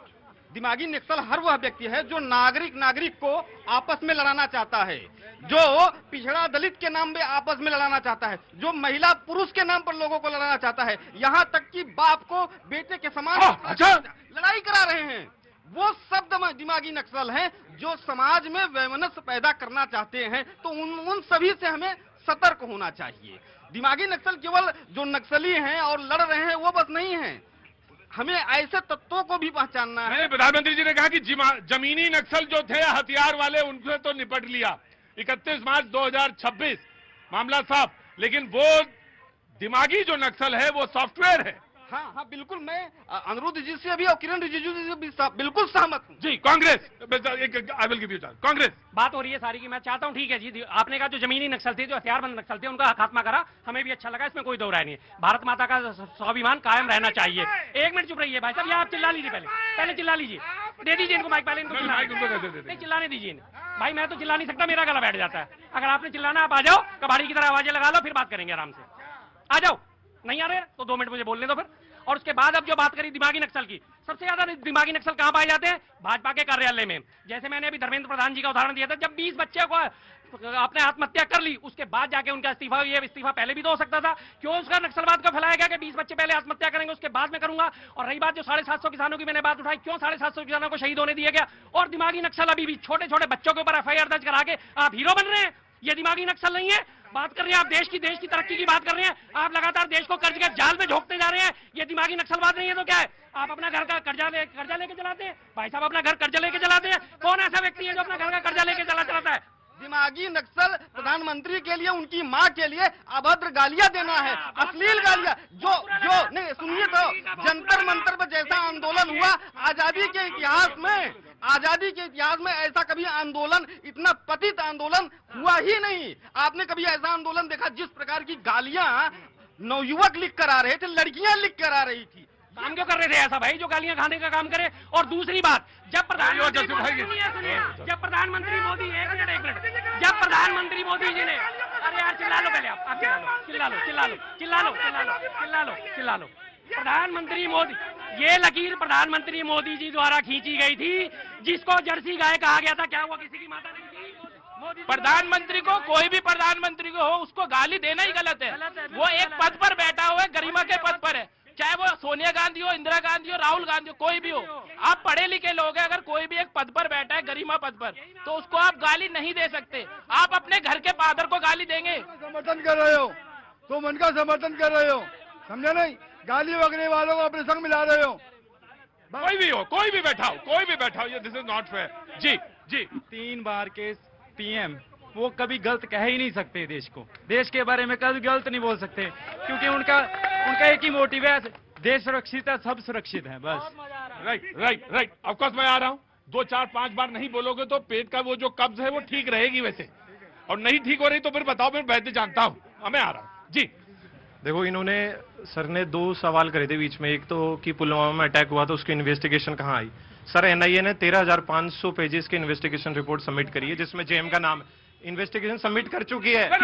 Speaker 11: दिमागी नक्सल हर वह व्यक्ति है जो नागरिक को आपस में लड़ाना चाहता है, जो पिछड़ा दलित के नाम पे आपस में लड़ाना चाहता है, जो महिला पुरुष के नाम पर लोगों को लड़ाना चाहता है, यहाँ तक कि बाप को बेटे के समान लड़ाई करा रहे हैं। वो सब दिमागी नक्सल हैं जो समाज में वैमनस्य पैदा करना चाहते हैं। तो उन सभी से हमें सतर्क होना चाहिए। दिमागी नक्सल केवल जो नक्सली हैं और लड़ रहे हैं वो बस नहीं है, हमें ऐसे तत्वों को भी पहचानना है।
Speaker 1: प्रधानमंत्री जी ने कहा कि जमीनी नक्सल जो थे हथियार वाले उनसे तो निपट लिया 31 मार्च 2026 मामला साफ, लेकिन वो दिमागी जो नक्सल है वो सॉफ्टवेयर है।
Speaker 11: हाँ बिल्कुल, मैं अनिरुद्ध जी से भी और किरण रिजिजू जी से भी बिल्कुल सहमत हूँ।
Speaker 1: जी Congress, I will give you chance. Congress
Speaker 5: बात हो रही है सारी की, मैं चाहता हूं ठीक है जी, आपने कहा जो जमीनी नक्सल थे, जो हथियारबंद नक्सल थे, उनका खात्मा करा, हमें भी अच्छा लगा, इसमें कोई दो राय नहीं है। भारत माता का स्वाभिमान कायम रहना चाहिए। एक मिनट चुप रहिए भाई साहब, आप चिल्ला लीजिए, पहले चिल्ला लीजिए, दे दीजिए इनको माइक, पहले इनको चिल्लाने दीजिए भाई, मैं तो चिल्ला नहीं सकता, मेरा गला बैठ जाता है। अगर आपने चिल्लाना आप आ जाओ, कबाड़ी की तरह आवाजें लगा लो, फिर बात करेंगे आराम से। आ जाओ, नहीं आ रहे तो 2 मिनट मुझे बोलने दो फिर। और उसके बाद अब जो बात करी दिमागी नक्सल की, सबसे ज्यादा दिमागी नक्सल कहां पाए जाते हैं? भाजपा के कार्यालय में। जैसे मैंने अभी धर्मेंद्र प्रधान जी का उदाहरण दिया था, जब 20 बच्चे को आपने आत्महत्या कर ली, उसके बाद जाके उनका इस्तीफा, ये इस्तीफा पहले भी तो हो सकता था। क्यों उसका नक्सलवाद को फैलाया गया कि 20 बच्चे पहले आत्महत्या करेंगे उसके बाद में करूंगा? और रही बात जो 750 किसानों की मैंने बात उठाई, क्यों 750 किसानों को शहीद होने दिया गया? और दिमागी नक्सल अभी भी छोटे छोटे बच्चों के ऊपर FIR दर्ज करा के आप हीरो बन रहे हैं। ये दिमागी नक्सल नहीं है। बात कर रहे हैं आप देश की तरक्की की बात कर रहे हैं, आप लगातार देश को कर्ज के जाल में झोंकते जा रहे हैं। ये दिमागी नक्सलवाद नहीं है तो क्या है? आप अपना घर का कर्जा लेके चलाते हैं भाई साहब, अपना घर कर्जा लेके चलाते हैं। कौन ऐसा व्यक्ति है जो अपना घर का कर्जा लेके चलाता है?
Speaker 11: दिमागी नक्सल प्रधानमंत्री के लिए, उनकी मां के लिए अभद्र गालियां देना है, अश्लील गालियां। जो नहीं सुनिए तो, जंतर मंतर पर जैसा आंदोलन हुआ आजादी के इतिहास में ऐसा कभी आंदोलन, इतना पतित आंदोलन हुआ ही नहीं। आपने कभी ऐसा आंदोलन देखा जिस प्रकार की गालियां नवयुवक लिख कर आ रहे थे, लड़कियां लिख कर आ रही थी?
Speaker 5: काम क्यों कर रहे थे ऐसा भाई, जो गालियां खाने का काम करे? और दूसरी बात, जब प्रधानमंत्री मोदी, एक मिनट, जब प्रधानमंत्री मोदी जी ने, अरे यार चिल्ला लो पहले, आप चिल्ला लो। प्रधानमंत्री मोदी, ये लकीर प्रधानमंत्री मोदी जी द्वारा खींची गई थी, जिसको जर्सी गाय कहा गया था। क्या हुआ? किसी की माता नहीं थी?
Speaker 8: प्रधानमंत्री को, कोई भी प्रधानमंत्री को हो, उसको गाली देना ही गलत है। वो एक पद पर बैठा हुआ है, गरिमा के पद पर है, चाहे वो सोनिया गांधी हो, इंदिरा गांधी हो, राहुल गांधी हो, कोई भी हो। आप पढ़े लिखे लोग हैं, अगर कोई भी एक पद पर बैठा है, गरिमा पद पर, तो उसको आप गाली नहीं दे सकते। आप अपने घर के फादर को गाली देंगे?
Speaker 6: समर्थन कर रहे हो, तुम उनका समर्थन कर रहे हो, समझे नहीं? गाली वगैरह वालों को अपने संग मिला रहे हो।
Speaker 1: कोई भी हो, कोई भी बैठा हो, ये दिस इज नॉट फेयर। जी
Speaker 2: 3 बार के PM, वो कभी गलत कह ही नहीं सकते। देश के बारे में कभी गलत नहीं बोल सकते, क्योंकि उनका एक ही मोटिव है, देश सुरक्षित है, सब सुरक्षित है, बस।
Speaker 1: राइट ऑफ कोर्स मैं आ रहा हूं। 2, 4, 5 बार नहीं बोलोगे तो पेट का वो जो कब्ज है वो ठीक रहेगी वैसे, और नहीं ठीक हो रही तो फिर बताओ, मैं वैद्य जानता हूं। मैं आ रहा हूं जी।
Speaker 12: देखो, इन्होंने, सर ने 2 सवाल करे थे बीच में। एक तो कि पुलवामा में अटैक हुआ तो उसकी इन्वेस्टिगेशन कहाँ आई? सर NIA ने 13,500 पेजेस की इन्वेस्टिगेशन रिपोर्ट सबमिट करी है, जिसमें JM का नाम इन्वेस्टिगेशन सबमिट कर चुकी है।
Speaker 1: मैं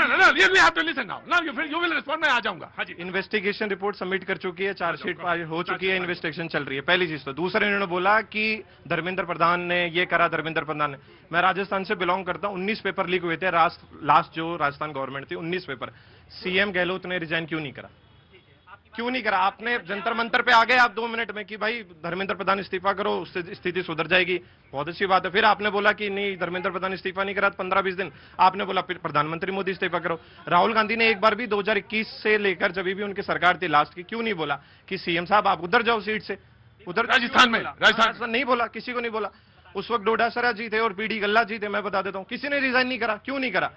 Speaker 1: आ जाऊंगा। हाँ जी,
Speaker 12: इन्वेस्टिगेशन रिपोर्ट सबमिट कर चुकी है, चार्जशीट हो चुकी है, इन्वेस्टिगेशन चल रही है। पहली चीज तो। दूसरा, इन्होंने बोला कि धर्मेंद्र प्रधान ने ये करा, धर्मेंद्र प्रधान ने। मैं राजस्थान से बिलोंग करता हूं, 19 पेपर लीक हुए थे लास्ट जो राजस्थान गवर्नमेंट थी, 19 पेपर। CM गहलोत ने रिजाइन क्यों नहीं करा? आपने जंतर मंतर पे आ गए आप 2 मिनट में कि भाई धर्मेंद्र प्रधान इस्तीफा करो, उससे स्थिति सुधर जाएगी। बहुत अच्छी बात है। फिर आपने बोला कि नहीं, धर्मेंद्र प्रधान इस्तीफा नहीं करा, 15-20 दिन आपने बोला फिर प्रधानमंत्री मोदी इस्तीफा करो। राहुल गांधी ने एक बार भी 2021 से लेकर जब भी उनकी सरकार थी लास्ट की, क्यों नहीं बोला कि CM साहब आप उधर जाओ सीट से? उधर
Speaker 1: राजस्थान
Speaker 12: नहीं बोला, किसी को नहीं बोला। उस वक्त डोडासरा जी थे और PD गल्ला जी थे, मैं बता देता हूं। किसी ने रिजाइन नहीं करा। क्यों नहीं करा?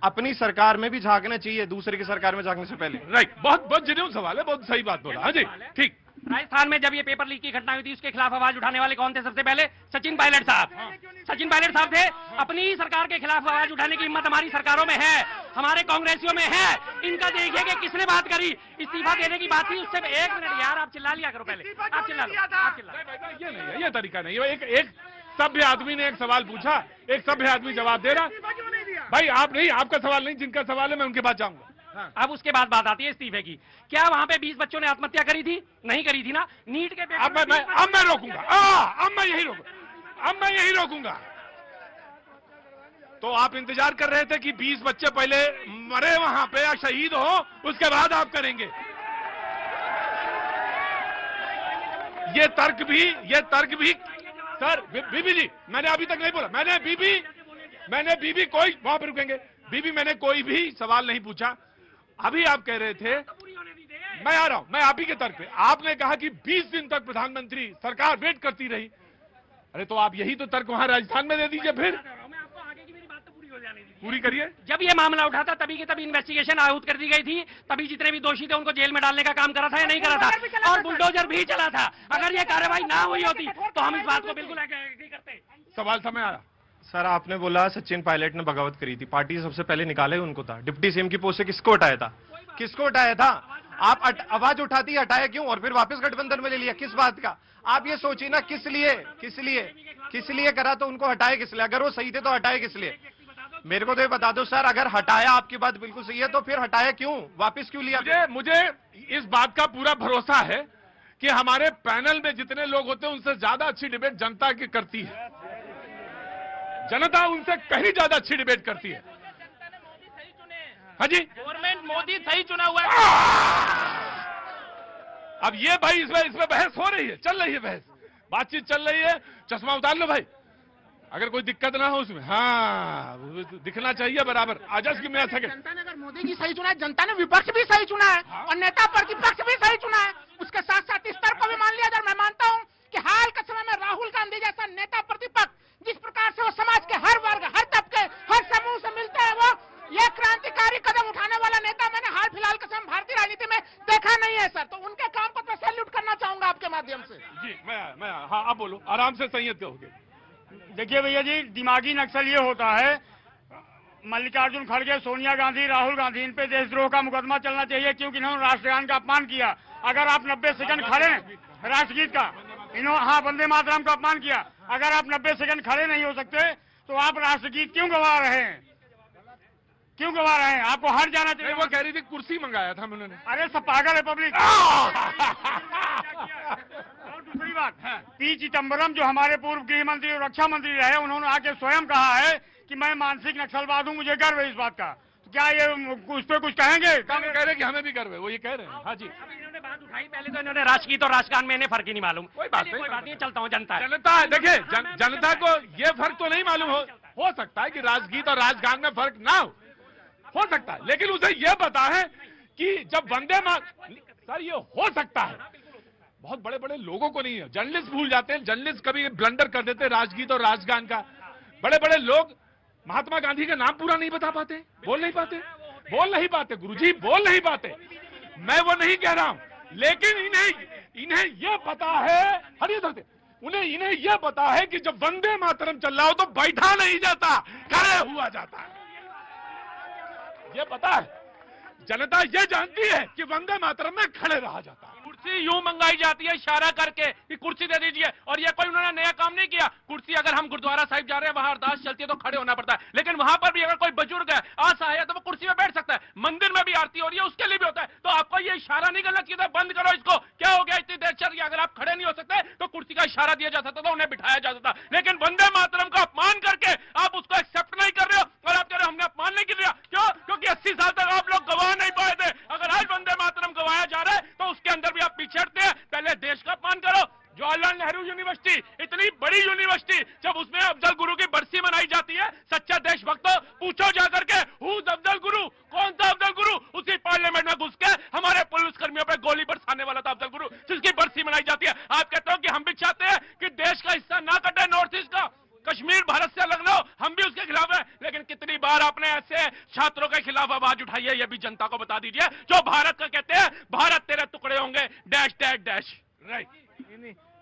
Speaker 12: अपनी सरकार में भी झांकना चाहिए, दूसरे की सरकार में झांकने से पहले।
Speaker 1: राइट, बहुत जेन्युइन सवाल है, बहुत सही बात बोला। हाँ जी, ठीक।
Speaker 5: राजस्थान में जब ये पेपर लीक की घटना हुई थी, उसके खिलाफ आवाज उठाने वाले कौन थे सबसे पहले? सचिन पायलट साहब। सचिन पायलट साहब थे। अपनी सरकार के खिलाफ आवाज उठाने की हिम्मत हमारी सरकारों में है। हमारे कांग्रेसियों में है। इनका देखिए कि किसने बात करी, इस्तीफा देने की बात थी उससे। एक मिनट यार, आप चिल्ला लिया करो पहले, आप चिल्ला लो, आप चिल्ला लो।
Speaker 1: ये नहीं है, ये तरीका नहीं है। एक सभ्य आदमी ने एक सवाल पूछा, एक सभ्य आदमी जवाब दे रहा। भाई आप नहीं, आपका सवाल नहीं, जिनका सवाल है मैं उनके पास जाऊंगा।
Speaker 5: अब उसके बाद बात आती है इस्तीफे की। क्या वहां पे 20 बच्चों ने आत्महत्या करी थी? नहीं करी थी ना। नीट के पेपर
Speaker 1: अब मैं रोकूंगा, अब मैं यही रोकूंगा। तो आप इंतजार कर रहे थे कि 20 बच्चे पहले मरे वहां पे या शहीद हो, उसके बाद आप करेंगे। ये तर्क भी सर, बीबी जी मैंने अभी तक नहीं बोला। मैंने बीबी कोई, वहां पर रुकेंगे बीबी, मैंने कोई भी सवाल नहीं पूछा। अभी आप कह रहे थे, मैं आ रहा हूं, मैं आप ही के तर्क पे। आपने कहा कि 20 दिन तक प्रधानमंत्री सरकार वेट करती रही। अरे तो आप यही तो तर्क वहां राजस्थान में दे दीजिए फिर। पूरी करिए।
Speaker 5: जब ये मामला उठा था तभी की तभी इन्वेस्टिगेशन आहूत कर दी गई थी, तभी जितने भी दोषी थे उनको जेल में डालने का काम करा था या नहीं करा था, और बुलडोजर भी चला था। अगर ये कार्रवाई ना हुई होती तो हम इस बात को बिल्कुल एग्री करते।
Speaker 1: सवाल समय आ रहा।
Speaker 12: सर आपने बोला सचिन पायलट ने बगावत करी थी, पार्टी सबसे पहले निकाले उनको था। डिप्टी सीएम की पोस्ट से किसको हटाया था? किसको हटाया था? आप आवाज उठाती हटाया क्यों और फिर वापस गठबंधन में ले लिया? किस बात का? आप ये सोचिए ना, किस लिए करा, तो उनको हटाए किस लिए? अगर वो सही थे तो हटाए किस लिए? मेरे को तो ये बता दो सर, अगर हटाया, आपकी बात बिल्कुल सही है, तो फिर हटाया क्यों, वापस क्यों लिया?
Speaker 1: मुझे इस बात का पूरा भरोसा है कि हमारे पैनल में जितने लोग होते हैं उनसे ज्यादा अच्छी डिबेट जनता की करती है। जनता उनसे कहीं ज्यादा अच्छी डिबेट करती है। हाँ जी,
Speaker 8: गवर्नमेंट मोदी सही चुना हुआ है।
Speaker 1: अब ये भाई इसमें बहस हो रही है, चल रही है बहस, बातचीत चल रही है। चश्मा उतार लो भाई, अगर कोई दिक्कत ना हो उसमें। हाँ, दिखना चाहिए बराबर। आजाद की मेरा सेकंड।
Speaker 10: जनता ने अगर मोदी जी सही चुना है, जनता ने विपक्ष भी सही चुना है और नेता प्रतिपक्ष भी सही चुना है। उसके साथ साथ इस तरह को भी मान लिया जाए, मैं मानता हूं कि हाल के समय में राहुल गांधी जैसा नेता प्रतिपक्ष, जिस प्रकार से वो समाज के हर वर्ग, हर तबके, हर समूह से मिलते हैं, वो ये क्रांतिकारी कदम उठाने वाला नेता मैंने हाल फिलहाल के समय भारतीय राजनीति में देखा नहीं है सर। तो उनके काम को मैं सैल्यूट करना चाहूंगा आपके माध्यम से।
Speaker 1: जी मैं हाँ, आप बोलो, आराम से संयत होगे।
Speaker 7: देखिए भैया जी, दिमागी नक्सल ये होता है, मल्लिकार्जुन खड़गे, सोनिया गांधी, राहुल गांधी, इन पे देशद्रोह का मुकदमा चलना चाहिए क्योंकि इन्होंने राष्ट्रगान का अपमान किया। अगर आप 90 सेकंड खड़े, राष्ट्रगीत का हाँ, वंदे मातरम का अपमान किया। अगर आप 90 सेकंड खड़े नहीं हो सकते तो आप राष्ट्रगीत क्यों गवा रहे हैं? क्यों गवा रहे हैं? आपको हट जाना चाहिए।
Speaker 1: वो कह रही थी कुर्सी मंगाया था उन्होंने।
Speaker 7: अरे सब पागल है पब्लिक। और दूसरी बात, पी चिदम्बरम जो हमारे पूर्व गृह मंत्री और रक्षा मंत्री रहे, उन्होंने आके स्वयं कहा है कि मैं मानसिक नक्सलवाद हूं, मुझे गर्व है इस बात का। तो क्या ये उस पर कुछ कहेंगे?
Speaker 1: कह रहे हैं कि हमें भी गर्व है, वो ये कह रहे हैं। हाँ जी,
Speaker 5: इन्होंने बात उठाई, पहले तो इन्होंने राष्ट्रगीत और राष्ट्रगान में इन्हें फर्क ही नहीं मालूम।
Speaker 1: कोई बात
Speaker 5: नहीं, चलता हूँ। जनता
Speaker 1: देखिए, जनता को ये फर्क तो नहीं मालूम हो सकता है कि राष्ट्रगीत और राष्ट्रगान में फर्क ना हो सकता है, लेकिन उसे यह पता है कि जब वंदे मातरम, सर ये हो सकता है, बहुत बड़े बड़े लोगों को नहीं है। जर्नलिस्ट भूल जाते हैं, जर्नलिस्ट कभी ब्लंडर कर देते हैं राष्ट्रगीत और राष्ट्रगान का। बड़े बड़े लोग महात्मा गांधी का नाम पूरा नहीं बता पाते, बोल नहीं पाते गुरुजी, बोल नहीं पाते। मैं वो नहीं कह रहा हूं, लेकिन इन्हें यह पता है, इन्हें यह पता है कि जब वंदे मातरम चल रहा हो तो बैठा नहीं जाता, खड़े हुआ जाता है। ये पता है, जनता ये जानती है कि वंदे मातरम में खड़े रहा जाता है।
Speaker 8: कुर्सी यूं मंगाई जाती है इशारा करके कि कुर्सी दे दीजिए, और ये कोई उन्होंने नया काम नहीं किया। कुर्सी अगर हम गुरुद्वारा साहिब जा रहे हैं, वहां अरदास चलती है तो खड़े होना पड़ता है, लेकिन वहां पर भी अगर कोई बुजुर्ग है, असहाय है, तो वो कुर्सी में बैठ सकता है। मंदिर में भी आरती हो रही है, उसके लिए भी होता है। तो आपको ये इशारा नहीं करना चाहिए था, बंद करो इसको। क्या हो गया इतनी देर चल रही है, अगर आप खड़े नहीं हो सकते तो कुर्सी का इशारा दिया जा सकता था, उन्हें बिठाया जा सकता। लेकिन वंदे मातरम का अपमान करके आप उसको एक्सेप्ट नहीं कर रहे हो, और आप कह रहे हो हमने अपमान नहीं किया। क्यों? क्योंकि 80 साल तक आप लोग गवा नहीं पाए थे। अगर आज वंदे मातरम गवाया जा रहा है तो उसके अंदर भी आप पीछे हटते हैं। पहले देश का अपमान करो। जवाहरलाल नेहरू यूनिवर्सिटी, इतनी बड़ी यूनिवर्सिटी, जब उसमें अफजल गुरु की बरसी मनाई जाती है, सच्चा देशभक्तों पूछो जाकर के, हु इज अफजल गुरु? कौन था अफजल गुरु? उसी पार्लियामेंट में घुस के हमारे पुलिस कर्मियों पर गोली बरसाने वाला था अफजल गुरु, जिसकी बरसी मनाई जाती है। आप कहते हो कि हम भी चाहते हैं कि देश का हिस्सा ना कटे, नॉर्थ ईस्ट का, कश्मीर भारत से अलग ना हो, हम भी उसके खिलाफ हैं। लेकिन कितनी बार आपने ऐसे छात्रों के खिलाफ आवाज उठाई है, ये भी जनता को बता दीजिए, जो भारत का कहते हैं भारत तेरे टुकड़े होंगे, डैश डैश डैश। राइट,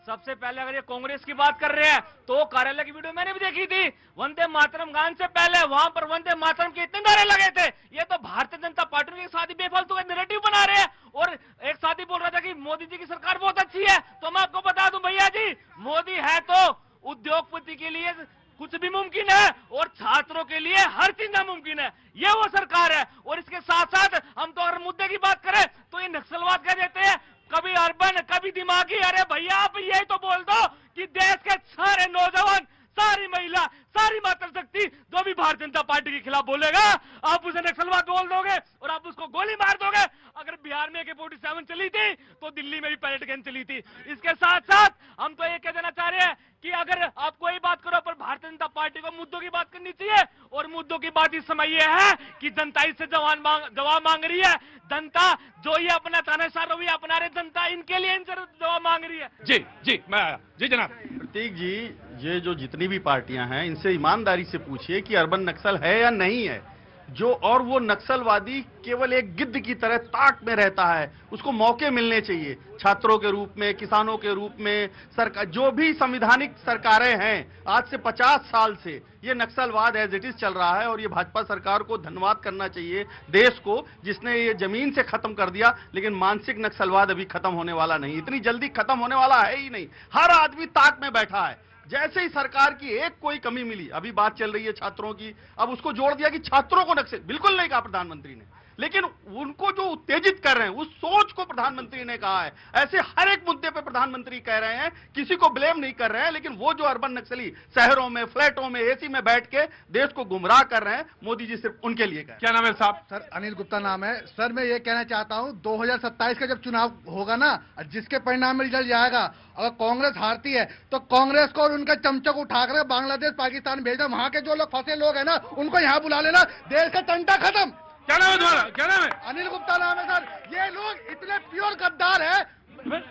Speaker 8: सबसे पहले अगर ये कांग्रेस की बात कर रहे हैं तो कार्यालय की वीडियो मैंने भी देखी थी। वंदे मातरम गान से पहले वहां पर वंदे मातरम के इतने नारे लगे थे। ये तो भारतीय जनता पार्टी की साथी बेफालतू का नैरेटिव बना रहे हैं। और एक साथी बोल रहा था कि मोदी जी की सरकार बहुत अच्छी है, तो मैं आपको बता दूं भैया जी, मोदी है तो उद्योगपति के लिए कुछ भी मुमकिन है और छात्रों के लिए हर चीज नामुमकिन है। ये वो सरकार है। और इसके साथ साथ हम तो अगर मुद्दे की बात करें तो ये नक्सलवाद कह देते हैं, कभी अर्बन कभी दिमागी। अरे भैया आप यही तो बोल दो कि देश के सारे नौजवान, सारी महिला, सारी मातृशक्ति जो भी भारतीय जनता पार्टी के खिलाफ बोलेगा आप उसे नक्सलवाद बोल दोगे और आप उसको गोली मार दोगे। अगर बिहार में AK-47 चली थी तो दिल्ली में भी पैलेट गन चली थी। इसके साथ साथ हम तो ये कह देना चाह रहे हैं कि अगर आप कोई बात करो पर भारतीय जनता पार्टी को मुद्दों की बात करनी चाहिए। और मुद्दों की बात इस समय ये है कि जनता इससे जवाब मांग रही है। जनता जो ये अपना तानाशाह रवैया अपना रहे, जनता इनके लिए इनसे जवाब मांग रही है।
Speaker 1: जी जी मैं आया। जी जनाब।
Speaker 13: प्रतीक जी, ये जो जितनी भी पार्टियां हैं इनसे ईमानदारी से पूछिए कि अर्बन नक्सल है या नहीं है। जो और वो नक्सलवादी केवल एक गिद्ध की तरह ताक में रहता है, उसको मौके मिलने चाहिए छात्रों के रूप में, किसानों के रूप में। सरकार जो भी संविधानिक सरकारें हैं आज से 50 साल से ये नक्सलवाद एज इट इज चल रहा है। और ये भाजपा सरकार को धन्यवाद करना चाहिए देश को, जिसने ये जमीन से खत्म कर दिया। लेकिन मानसिक नक्सलवाद अभी खत्म होने वाला नहीं, इतनी जल्दी खत्म होने वाला है ही नहीं। हर आदमी ताक में बैठा है। जैसे ही सरकार की एक कोई कमी मिली, अभी बात चल रही है छात्रों की, अब उसको जोड़ दिया कि छात्रों को नक्सल, बिल्कुल नहीं कहा प्रधानमंत्री ने, लेकिन उनको जो उत्तेजित कर रहे हैं उस सोच को प्रधानमंत्री ने कहा है। ऐसे हर एक मुद्दे पे प्रधानमंत्री कह रहे हैं, किसी को ब्लेम नहीं कर रहे हैं। लेकिन वो जो अर्बन नक्सली शहरों में, फ्लैटों में, AC में बैठ के देश को गुमराह कर रहे हैं, मोदी जी सिर्फ उनके लिए कह।
Speaker 1: क्या नाम है साहब?
Speaker 14: सर अनिल गुप्ता नाम है। सर मैं ये कहना चाहता हूँ 2027 का जब चुनाव होगा ना, जिसके परिणाम में रिजल्ट जाएगा, अगर कांग्रेस हारती है तो कांग्रेस को और उनका चमचक उठाकर बांग्लादेश पाकिस्तान भेज दो। वहां के जो लोग फंसे लोग हैं ना उनको यहाँ बुला लेना, देश का टंटा खत्म।
Speaker 1: क्या नाम है तुम्हारा? क्या नाम है?
Speaker 14: अनिल गुप्ता नाम है सर। ये लोग इतने प्योर गद्दार है।
Speaker 1: मैं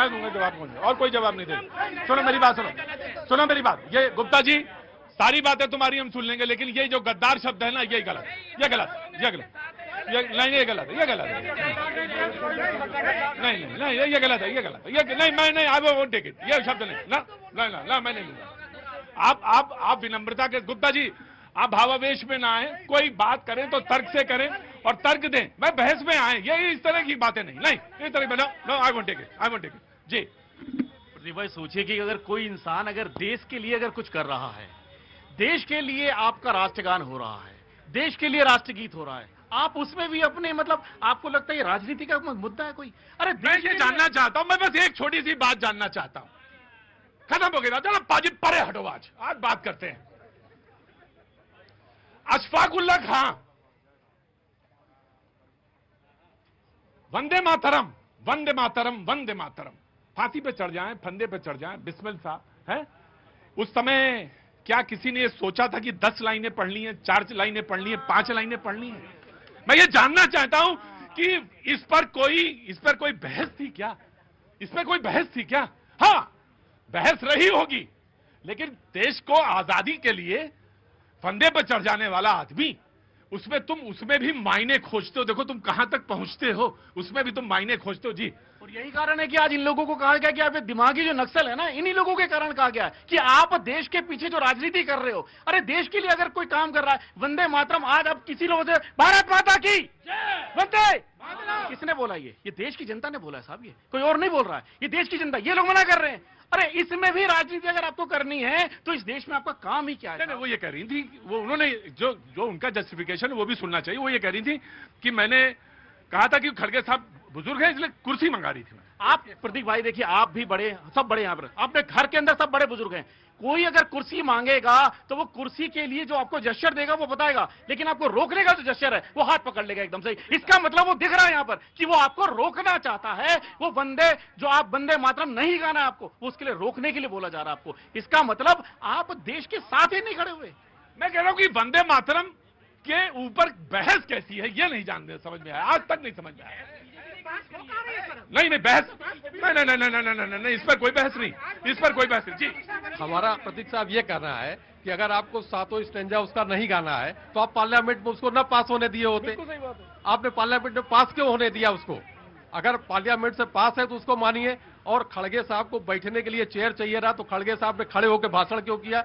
Speaker 1: दूंगा जवाब मुझे, और कोई जवाब नहीं दे। सुनो मेरी बात, सुनो मेरी बात। ये गुप्ता जी सारी बातें तुम्हारी हम सुन लेंगे, लेकिन ये जो गद्दार शब्द है ना ये गलत, ये गलत, ये गलत, नहीं ये गलत है, ये गलत है। नहीं ये गलत है, ये गलत है, ये नहीं, मैं नहीं, आई वोंट टेक इट, ये शब्द नहीं, ना मैं नहीं लूंगा। आप विनम्रता के, गुप्ता जी आप भावावेश में ना आए, कोई बात करें तो तर्क से करें और तर्क दें। मैं बहस में आए, ये इस तरह की बातें नहीं इस तरह no I won't take it जी।
Speaker 8: भाई सोचिए कि अगर कोई इंसान अगर देश के लिए अगर कुछ कर रहा है, देश के लिए आपका राष्ट्रगान हो रहा है, देश के लिए राष्ट्रगीत हो रहा है, आप उसमें भी अपने मतलब आपको लगता है ये राजनीति का मुद्दा है कोई? अरे
Speaker 1: मैं ये जानना चाहता हूं, मैं बस एक छोटी सी बात जानना चाहता हूं। खत्म हो गया, चलो पाजी परे हटो, आज बात करते हैं। अशफाकुल्ला खां, वंदे मातरम, वंदे मातरम, वंदे मातरम, फांसी पे चढ़ जाएं, फंदे पे चढ़ जाएं, बिस्मिल साहब है। उस समय क्या किसी ने सोचा था कि 10 लाइनें पढ़नी है, 4 लाइनें पढ़नी है, 5 लाइनें पढ़नी है? मैं ये जानना चाहता हूं कि इस पर कोई बहस थी क्या? इसमें कोई बहस थी क्या? हाँ, बहस रही होगी, लेकिन देश को आजादी के लिए फंदे पर चढ़ जाने वाला आदमी, उसमें भी मायने खोजते हो। देखो तुम कहां तक पहुंचते हो, उसमें भी तुम मायने खोजते हो जी।
Speaker 8: और यही कारण है कि आज इन लोगों को कहा गया कि आप दिमागी जो नक्सल है ना, इन्हीं लोगों के कारण कहा गया है कि आप देश के पीछे जो राजनीति कर रहे हो। अरे देश के लिए अगर कोई काम कर रहा है, वंदे मातरम, आज आप किसी लोगों से भारत माता की वंदे, किसने बोला? ये देश की जनता ने बोला है साहब, ये कोई और नहीं बोल रहा है, ये देश की जनता, ये लोग मना कर रहे हैं। अरे इसमें भी राजनीति अगर आपको करनी है तो इस देश में आपका काम ही क्या है?
Speaker 1: नहीं, वो ये कह रही थी, वो उन्होंने जो उनका जस्टिफिकेशन वो भी सुनना चाहिए। वो ये कह रही थी कि मैंने कहा था कि खड़गे साहब बुजुर्ग है इसलिए कुर्सी मंगा रही थी मैं।
Speaker 8: आप प्रतीक भाई देखिए, आप भी बड़े, सब बड़े, यहाँ पर आपने घर के अंदर सब बड़े बुजुर्ग हैं। कोई अगर कुर्सी मांगेगा तो वो कुर्सी के लिए जो आपको जेस्चर देगा वो बताएगा, लेकिन आपको रोकने का जो जेस्चर है वो हाथ पकड़ लेगा एकदम से। इसका मतलब वो दिख रहा है यहाँ पर कि वो आपको रोकना चाहता है। वो वंदे जो आप वंदे मातरम नहीं गाना आपको, वो उसके लिए रोकने के लिए बोला जा रहा है आपको। इसका मतलब आप देश के साथ ही नहीं खड़े हुए।
Speaker 1: मैं कह रहा हूं कि वंदे मातरम के ऊपर बहस कैसी है ये नहीं जानते, समझ में आया, आज तक नहीं समझ में आया। नहीं बहस नहीं, इस पर कोई बहस नहीं, इस पर कोई बहस नहीं जी।
Speaker 12: हमारा प्रतीक साहब ये कहना है कि अगर आपको सातों स्टैंजा उसका नहीं गाना है तो आप पार्लियामेंट में उसको न पास होने दिए होते। आपने पार्लियामेंट में पास क्यों होने दिया उसको? अगर पार्लियामेंट से पास है तो उसको मानिए, और खड़गे साहब को बैठने के लिए चेयर चाहिए रहा तो खड़गे साहब ने खड़े होकर भाषण क्यों किया?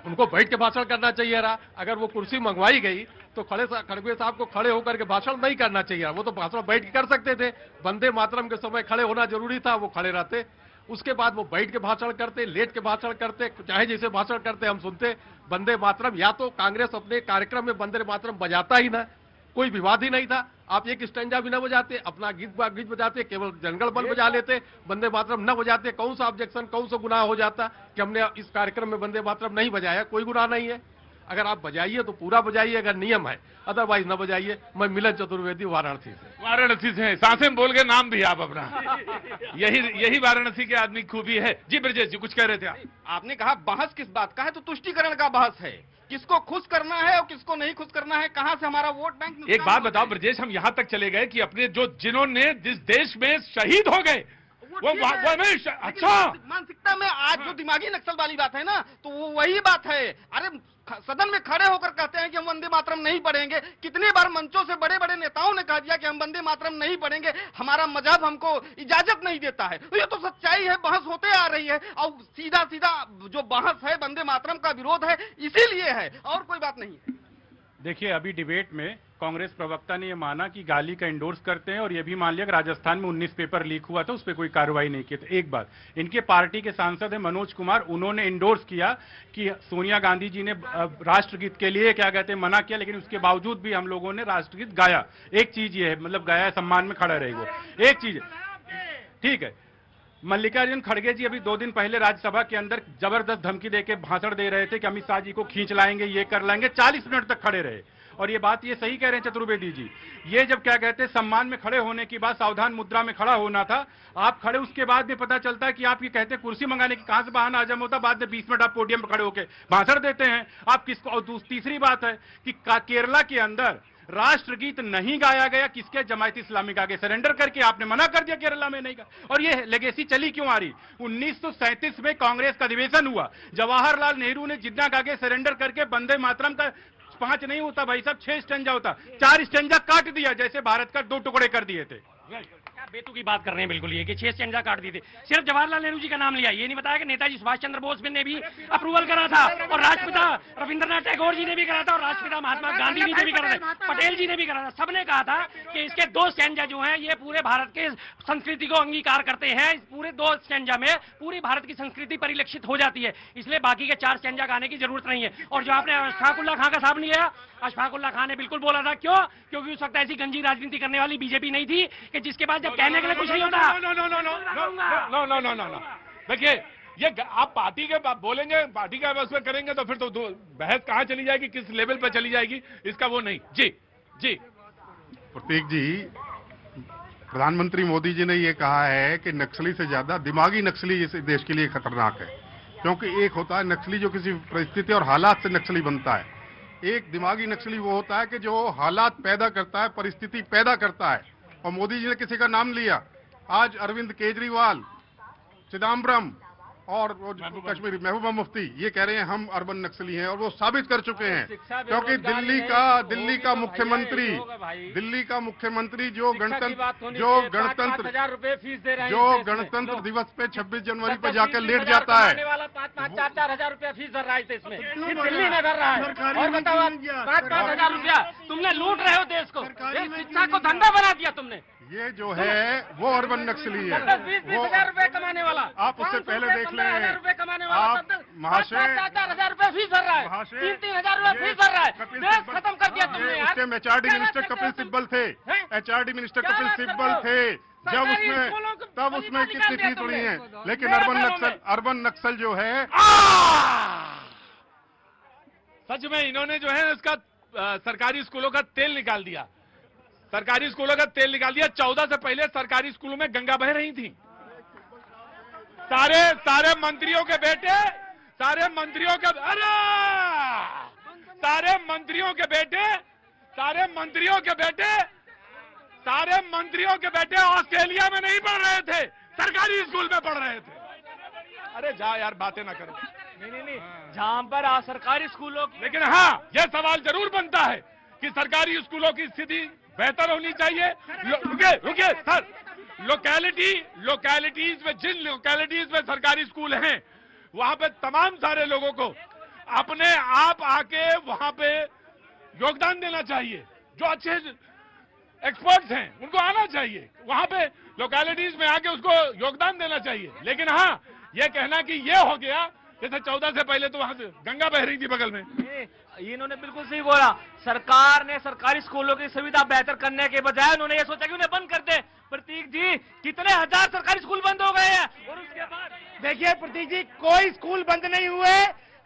Speaker 12: उनको बैठ के भाषण करना चाहिए रहा। अगर वो कुर्सी मंगवाई गई तो खड़गे साहब को खड़े होकर के भाषण नहीं करना चाहिए, वो तो भाषण बैठ के कर सकते थे। वंदे मातरम के समय खड़े होना जरूरी था, वो खड़े रहते। उसके बाद वो बैठ के भाषण करते, लेट के भाषण करते, चाहे जैसे भाषण करते हम सुनते। वंदे मातरम, या तो कांग्रेस अपने कार्यक्रम में वंदे मातरम बजाता ही ना, कोई विवाद ही नहीं था। आप एक स्टैंजा भी न बजाते, अपना गीत बजाते, केवल जनगण बल बजा लेते, वंदे मातरम न बजाते। कौन सा ऑब्जेक्शन, कौन सा गुनाह हो जाता कि हमने इस कार्यक्रम में वंदे मातरम नहीं बजाया? कोई गुनाह नहीं है। अगर आप बजाइए तो पूरा बजाइए, अगर नियम है, अदरवाइज न बजाइए। मैं मिलन चतुर्वेदी, वाराणसी से।
Speaker 1: वाराणसी से सांसें बोल के नाम भी आप अपना। यही वाराणसी के आदमी खूबी है। जी ब्रजेश जी कुछ कह रहे थे आप।
Speaker 11: आपने कहा बहस किस बात का है, तो तुष्टीकरण का बहस है। किसको खुश करना है और किसको नहीं खुश करना है, कहां से हमारा वोट बैंक।
Speaker 1: एक बात बताओ ब्रजेश, हम यहां तक चले गए कि अपने जिन्होंने जिस देश में शहीद हो गए वो अच्छा
Speaker 11: मानसिकता में आज जो दिमागी नक्सल वाली बात है ना, तो वो वही बात है। अरे सदन में खड़े होकर कहते हैं कि हम वंदे मातरम नहीं पढ़ेंगे। कितनी बार मंचों से बड़े बड़े नेताओं ने कह दिया कि हम वंदे मातरम नहीं पढ़ेंगे, हमारा मजहब हमको इजाजत नहीं देता है। तो ये तो सच्चाई है, बहस होते आ रही है। और सीधा सीधा जो बहस है वंदे मातरम का विरोध है, इसीलिए है, और कोई बात नहीं है।
Speaker 7: देखिए, अभी डिबेट में कांग्रेस प्रवक्ता ने यह माना कि गाली का इंडोर्स करते हैं, और यह भी मान लिया कि राजस्थान में 19 पेपर लीक हुआ था, उस पर कोई कार्रवाई नहीं की। तो एक बात, इनके पार्टी के सांसद है मनोज कुमार, उन्होंने इंडोर्स किया कि सोनिया गांधी जी ने राष्ट्रगीत के लिए क्या कहते हैं मना किया, लेकिन उसके बावजूद भी हम लोगों ने राष्ट्रगीत गाया। एक चीज ये है, मतलब गाया, सम्मान में खड़ा रहे वो, एक चीज ठीक है। मल्लिकार्जुन खड़गे जी अभी 2 दिन पहले राज्यसभा के अंदर जबरदस्त धमकी देके भाषण दे रहे थे कि अमित शाह जी को खींच लाएंगे, ये कर लाएंगे। 40 मिनट तक खड़े रहे। और ये बात ये सही कह रहे हैं चतुर्वेदी जी, ये जब क्या कहते हैं सम्मान में खड़े होने की बात, सावधान मुद्रा में खड़ा होना था, आप खड़े, उसके बाद भी पता चलता है कि आप ये कहते हैं कुर्सी मंगाने की कहां से बहाना हजम होता, बाद में 20 मिनट आप पोडियम पर खड़े होकर भाषण देते हैं आप किसको। और तीसरी बात है कि केरला के अंदर राष्ट्रगीत नहीं गाया गया, किसके? जमायत इस्लामी का आगे सरेंडर करके आपने मना कर दिया, केरला में नहीं गा। और ये लेगेसी चली क्यों आ रही? 1937 में कांग्रेस का अधिवेशन हुआ, जवाहरलाल नेहरू ने जिन्ना का आगे सरेंडर करके वंदे मातरम का 5 नहीं होता भाई साहब, 6 स्टेंजा होता, 4 स्टेंजा काट दिया, जैसे भारत का 2 टुकड़े कर दिए थे।
Speaker 5: बेतु की बात कर रहे हैं बिल्कुल, ये कि 6 स्टेंजा काट दी थी। सिर्फ जवाहरलाल नेहरू जी का नाम लिया, ये नहीं बताया कि नेताजी सुभाष चंद्र बोस ने भी अप्रूवल करा था, और राष्ट्रपिता रविंद्रनाथ टैगोर जी ने भी करा था, और राष्ट्रपिता महात्मा गांधी जी ने भी करा था, पटेल जी ने भी करा था। सबने कहा था कि इसके 2 स्टेंजा जो हैं ये पूरे भारत के संस्कृति को अंगीकार करते हैं। इस पूरे 2 स्टेंजा में पूरी भारत की संस्कृति परिलक्षित हो जाती है, इसलिए बाकी के 4 स्टेंजा गाने की जरूरत नहीं है। और जो आपने अशफाकुल्ला खां का साहब लिया, अशफाकुल्ला खां ने बिल्कुल बोला था, क्यों? क्योंकि उस वक्त ऐसी गंजी राजनीति करने वाली बीजेपी नहीं थी कि जिसके बाद जब कहने के लिए कुछ नहीं होता।
Speaker 1: नो। देखिए, ये आप पार्टी के बोलेंगे, पार्टी का बस में करेंगे तो फिर तो बहस कहां चली जाएगी, किस लेवल पर चली जाएगी, इसका वो नहीं। जी जी
Speaker 6: प्रतीक जी, प्रधानमंत्री मोदी जी ने ये कहा है कि नक्सली से ज्यादा दिमागी नक्सली इस देश के लिए खतरनाक है। क्योंकि एक होता है नक्सली जो किसी परिस्थिति और हालात से नक्सली बनता है, एक दिमागी नक्सली वो होता है कि जो हालात पैदा करता है, परिस्थिति पैदा करता है। और मोदी जी ने किसी का नाम लिया, आज अरविंद केजरीवाल, चिदम्बरम और कश्मीरी महबूबा मुफ्ती ये कह रहे हैं हम अर्बन नक्सली हैं, और वो साबित कर चुके हैं। क्योंकि दिल्ली का मुख्यमंत्री जो गणतंत्र दिवस पे 26 जनवरी पे जाकर लेट जाता है,
Speaker 5: 5-4 हजार रुपया फीस भर रहा है इसमें, दिल्ली में भर रहा है। और बताओ, 5-5 हजार रुपया तुमने लूट रहे हो देश को, शिक्षा को धंधा बना दिया तुमने।
Speaker 6: ये जो है वो अर्बन नक्सली है,
Speaker 5: 20-20 हजार रुपए कमाने वाला।
Speaker 6: आप उससे पहले देख लें,
Speaker 5: रुपए कमाने वाला,
Speaker 6: आप महाशय
Speaker 5: 4-4 हजार रुपए फीस भर रहा है, 3-3 हजार रुपए फीस भर रहा है। देश खत्म कर दिया तुमने यार।
Speaker 6: उसके एचआरडी मिनिस्टर कपिल सिब्बल थे, एचआरडी मिनिस्टर कपिल सिब्बल थे जब उसमें, तब उसमें कितनी फीस उड़ी है। लेकिन अर्बन नक्सल जो है,
Speaker 1: सच में इन्होंने जो है इसका सरकारी स्कूलों का तेल निकाल दिया, सरकारी स्कूलों का तेल निकाल दिया। 14 से पहले सरकारी स्कूलों में गंगा बह रही थी। सारे मंत्रियों के बेटे, सारे मंत्रियों के बेटे ऑस्ट्रेलिया में नहीं पढ़ रहे थे, सरकारी स्कूल में पढ़ रहे थे। अरे जा यार, बातें ना करो।
Speaker 8: नहीं, जहां पर सरकारी स्कूलों की,
Speaker 1: लेकिन हाँ, यह सवाल जरूर बनता है कि सरकारी स्कूलों की स्थिति बेहतर होनी चाहिए। रुकिए रुकिए सर, लोकेलिटीज में, जिन लोकेलिटीज में सरकारी स्कूल हैं वहां पे तमाम सारे लोगों को अपने आप आके वहां पे योगदान देना चाहिए। जो अच्छे एक्सपर्ट्स हैं उनको आना चाहिए वहां पे लोकेलिटीज में आके उसको योगदान देना चाहिए। लेकिन हाँ, ये कहना कि ये हो गया, जैसे 14 से पहले तो वहां से गंगा बह रही थी बगल में।
Speaker 8: इन्होंने बिल्कुल सही बोला। सरकार ने सरकारी स्कूलों की सुविधा बेहतर करने के बजाय उन्होंने ये सोचा कि उन्हें बंद कर दे। प्रतीक जी, कितने हजार सरकारी स्कूल बंद हो गए हैं, और उसके बाद
Speaker 10: देखिए प्रतीक जी, कोई स्कूल बंद नहीं हुए।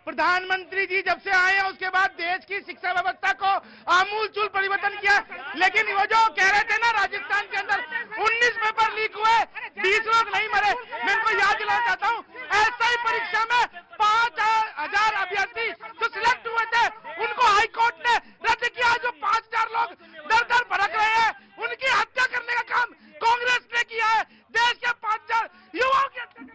Speaker 10: प्रधानमंत्री जी जब से आए हैं उसके बाद देश की शिक्षा व्यवस्था को आमूलचूल परिवर्तन किया। लेकिन वो जो कह रहे थे ना, राजस्थान के अंदर 19 पेपर लीक हुए, 20 लोग नहीं मरे, मैं इनको याद दिलाना चाहता हूँ, ऐसा ही परीक्षा में 5000 अभ्यर्थी जो सिलेक्ट हुए थे उनको हाईकोर्ट ने रद्द किया। जो 5000 लोग दर दर भटक रहे हैं, उनकी हत्या करने का काम कांग्रेस ने किया है। देश के 5000 युवाओं की हत्या।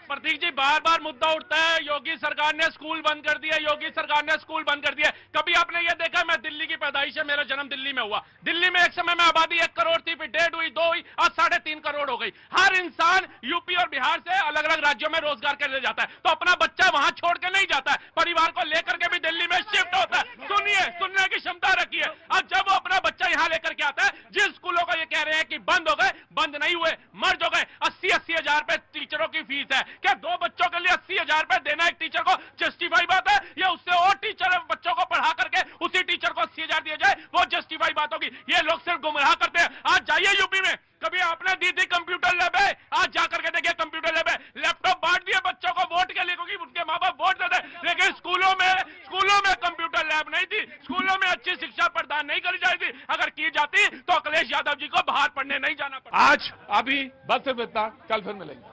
Speaker 8: प्रतीक जी, बार बार मुद्दा उठता है, योगी सरकार ने स्कूल बंद कर दिया, योगी सरकार ने स्कूल बंद कर दिया। कभी आपने ये देखा? मैं दिल्ली की पैदाइश है, मेरा जन्म दिल्ली में हुआ। दिल्ली में एक समय में आबादी 1 करोड़ थी, फिर 1.5 हुई, 2 हुई, और 3.5 करोड़ हो गई। हर इंसान यूपी और बिहार से अलग अलग राज्यों में रोजगार के लिए जाता है, तो अपना बच्चा वहां छोड़ के नहीं जाता है, परिवार को लेकर के भी दिल्ली में शिफ्ट होता है। सुनिए, सुनने की क्षमता रखिए। अब जब वो अपना बच्चा यहां लेकर के आता है, जिन स्कूलों को ये कह रहे हैं कि बंद हो गए, बंद नहीं हुए, मर्ज हो गए। 80-80 हजार रुपए टीचरों की फीस है। क्या 2 बच्चों के लिए 80 हजार रुपए देना एक टीचर को जस्टिफाई बात है? या उससे और टीचर बच्चों को पढ़ा करके उसी टीचर को 80 हजार दिया जाए, वो जस्टिफाई बात होगी? ये लोग सिर्फ गुमराह करते हैं। आज जाइए यूपी में, कभी आपने दी थी कंप्यूटर लैब है, आज जाकर के देखिए कंप्यूटर लैब है। लैपटॉप बांट दिए बच्चों को वोट के लिए, क्योंकि उनके माँ बाप वोट देते, लेकिन स्कूलों में कंप्यूटर लैब नहीं थी, स्कूलों में अच्छी शिक्षा प्रदान नहीं करी जाती थी। अगर की जाती तो अखिलेश यादव जी को बाहर पढ़ने नहीं जाना पड़ता।
Speaker 1: आज अभी बस से इतना, कल फिर मिलेंगे।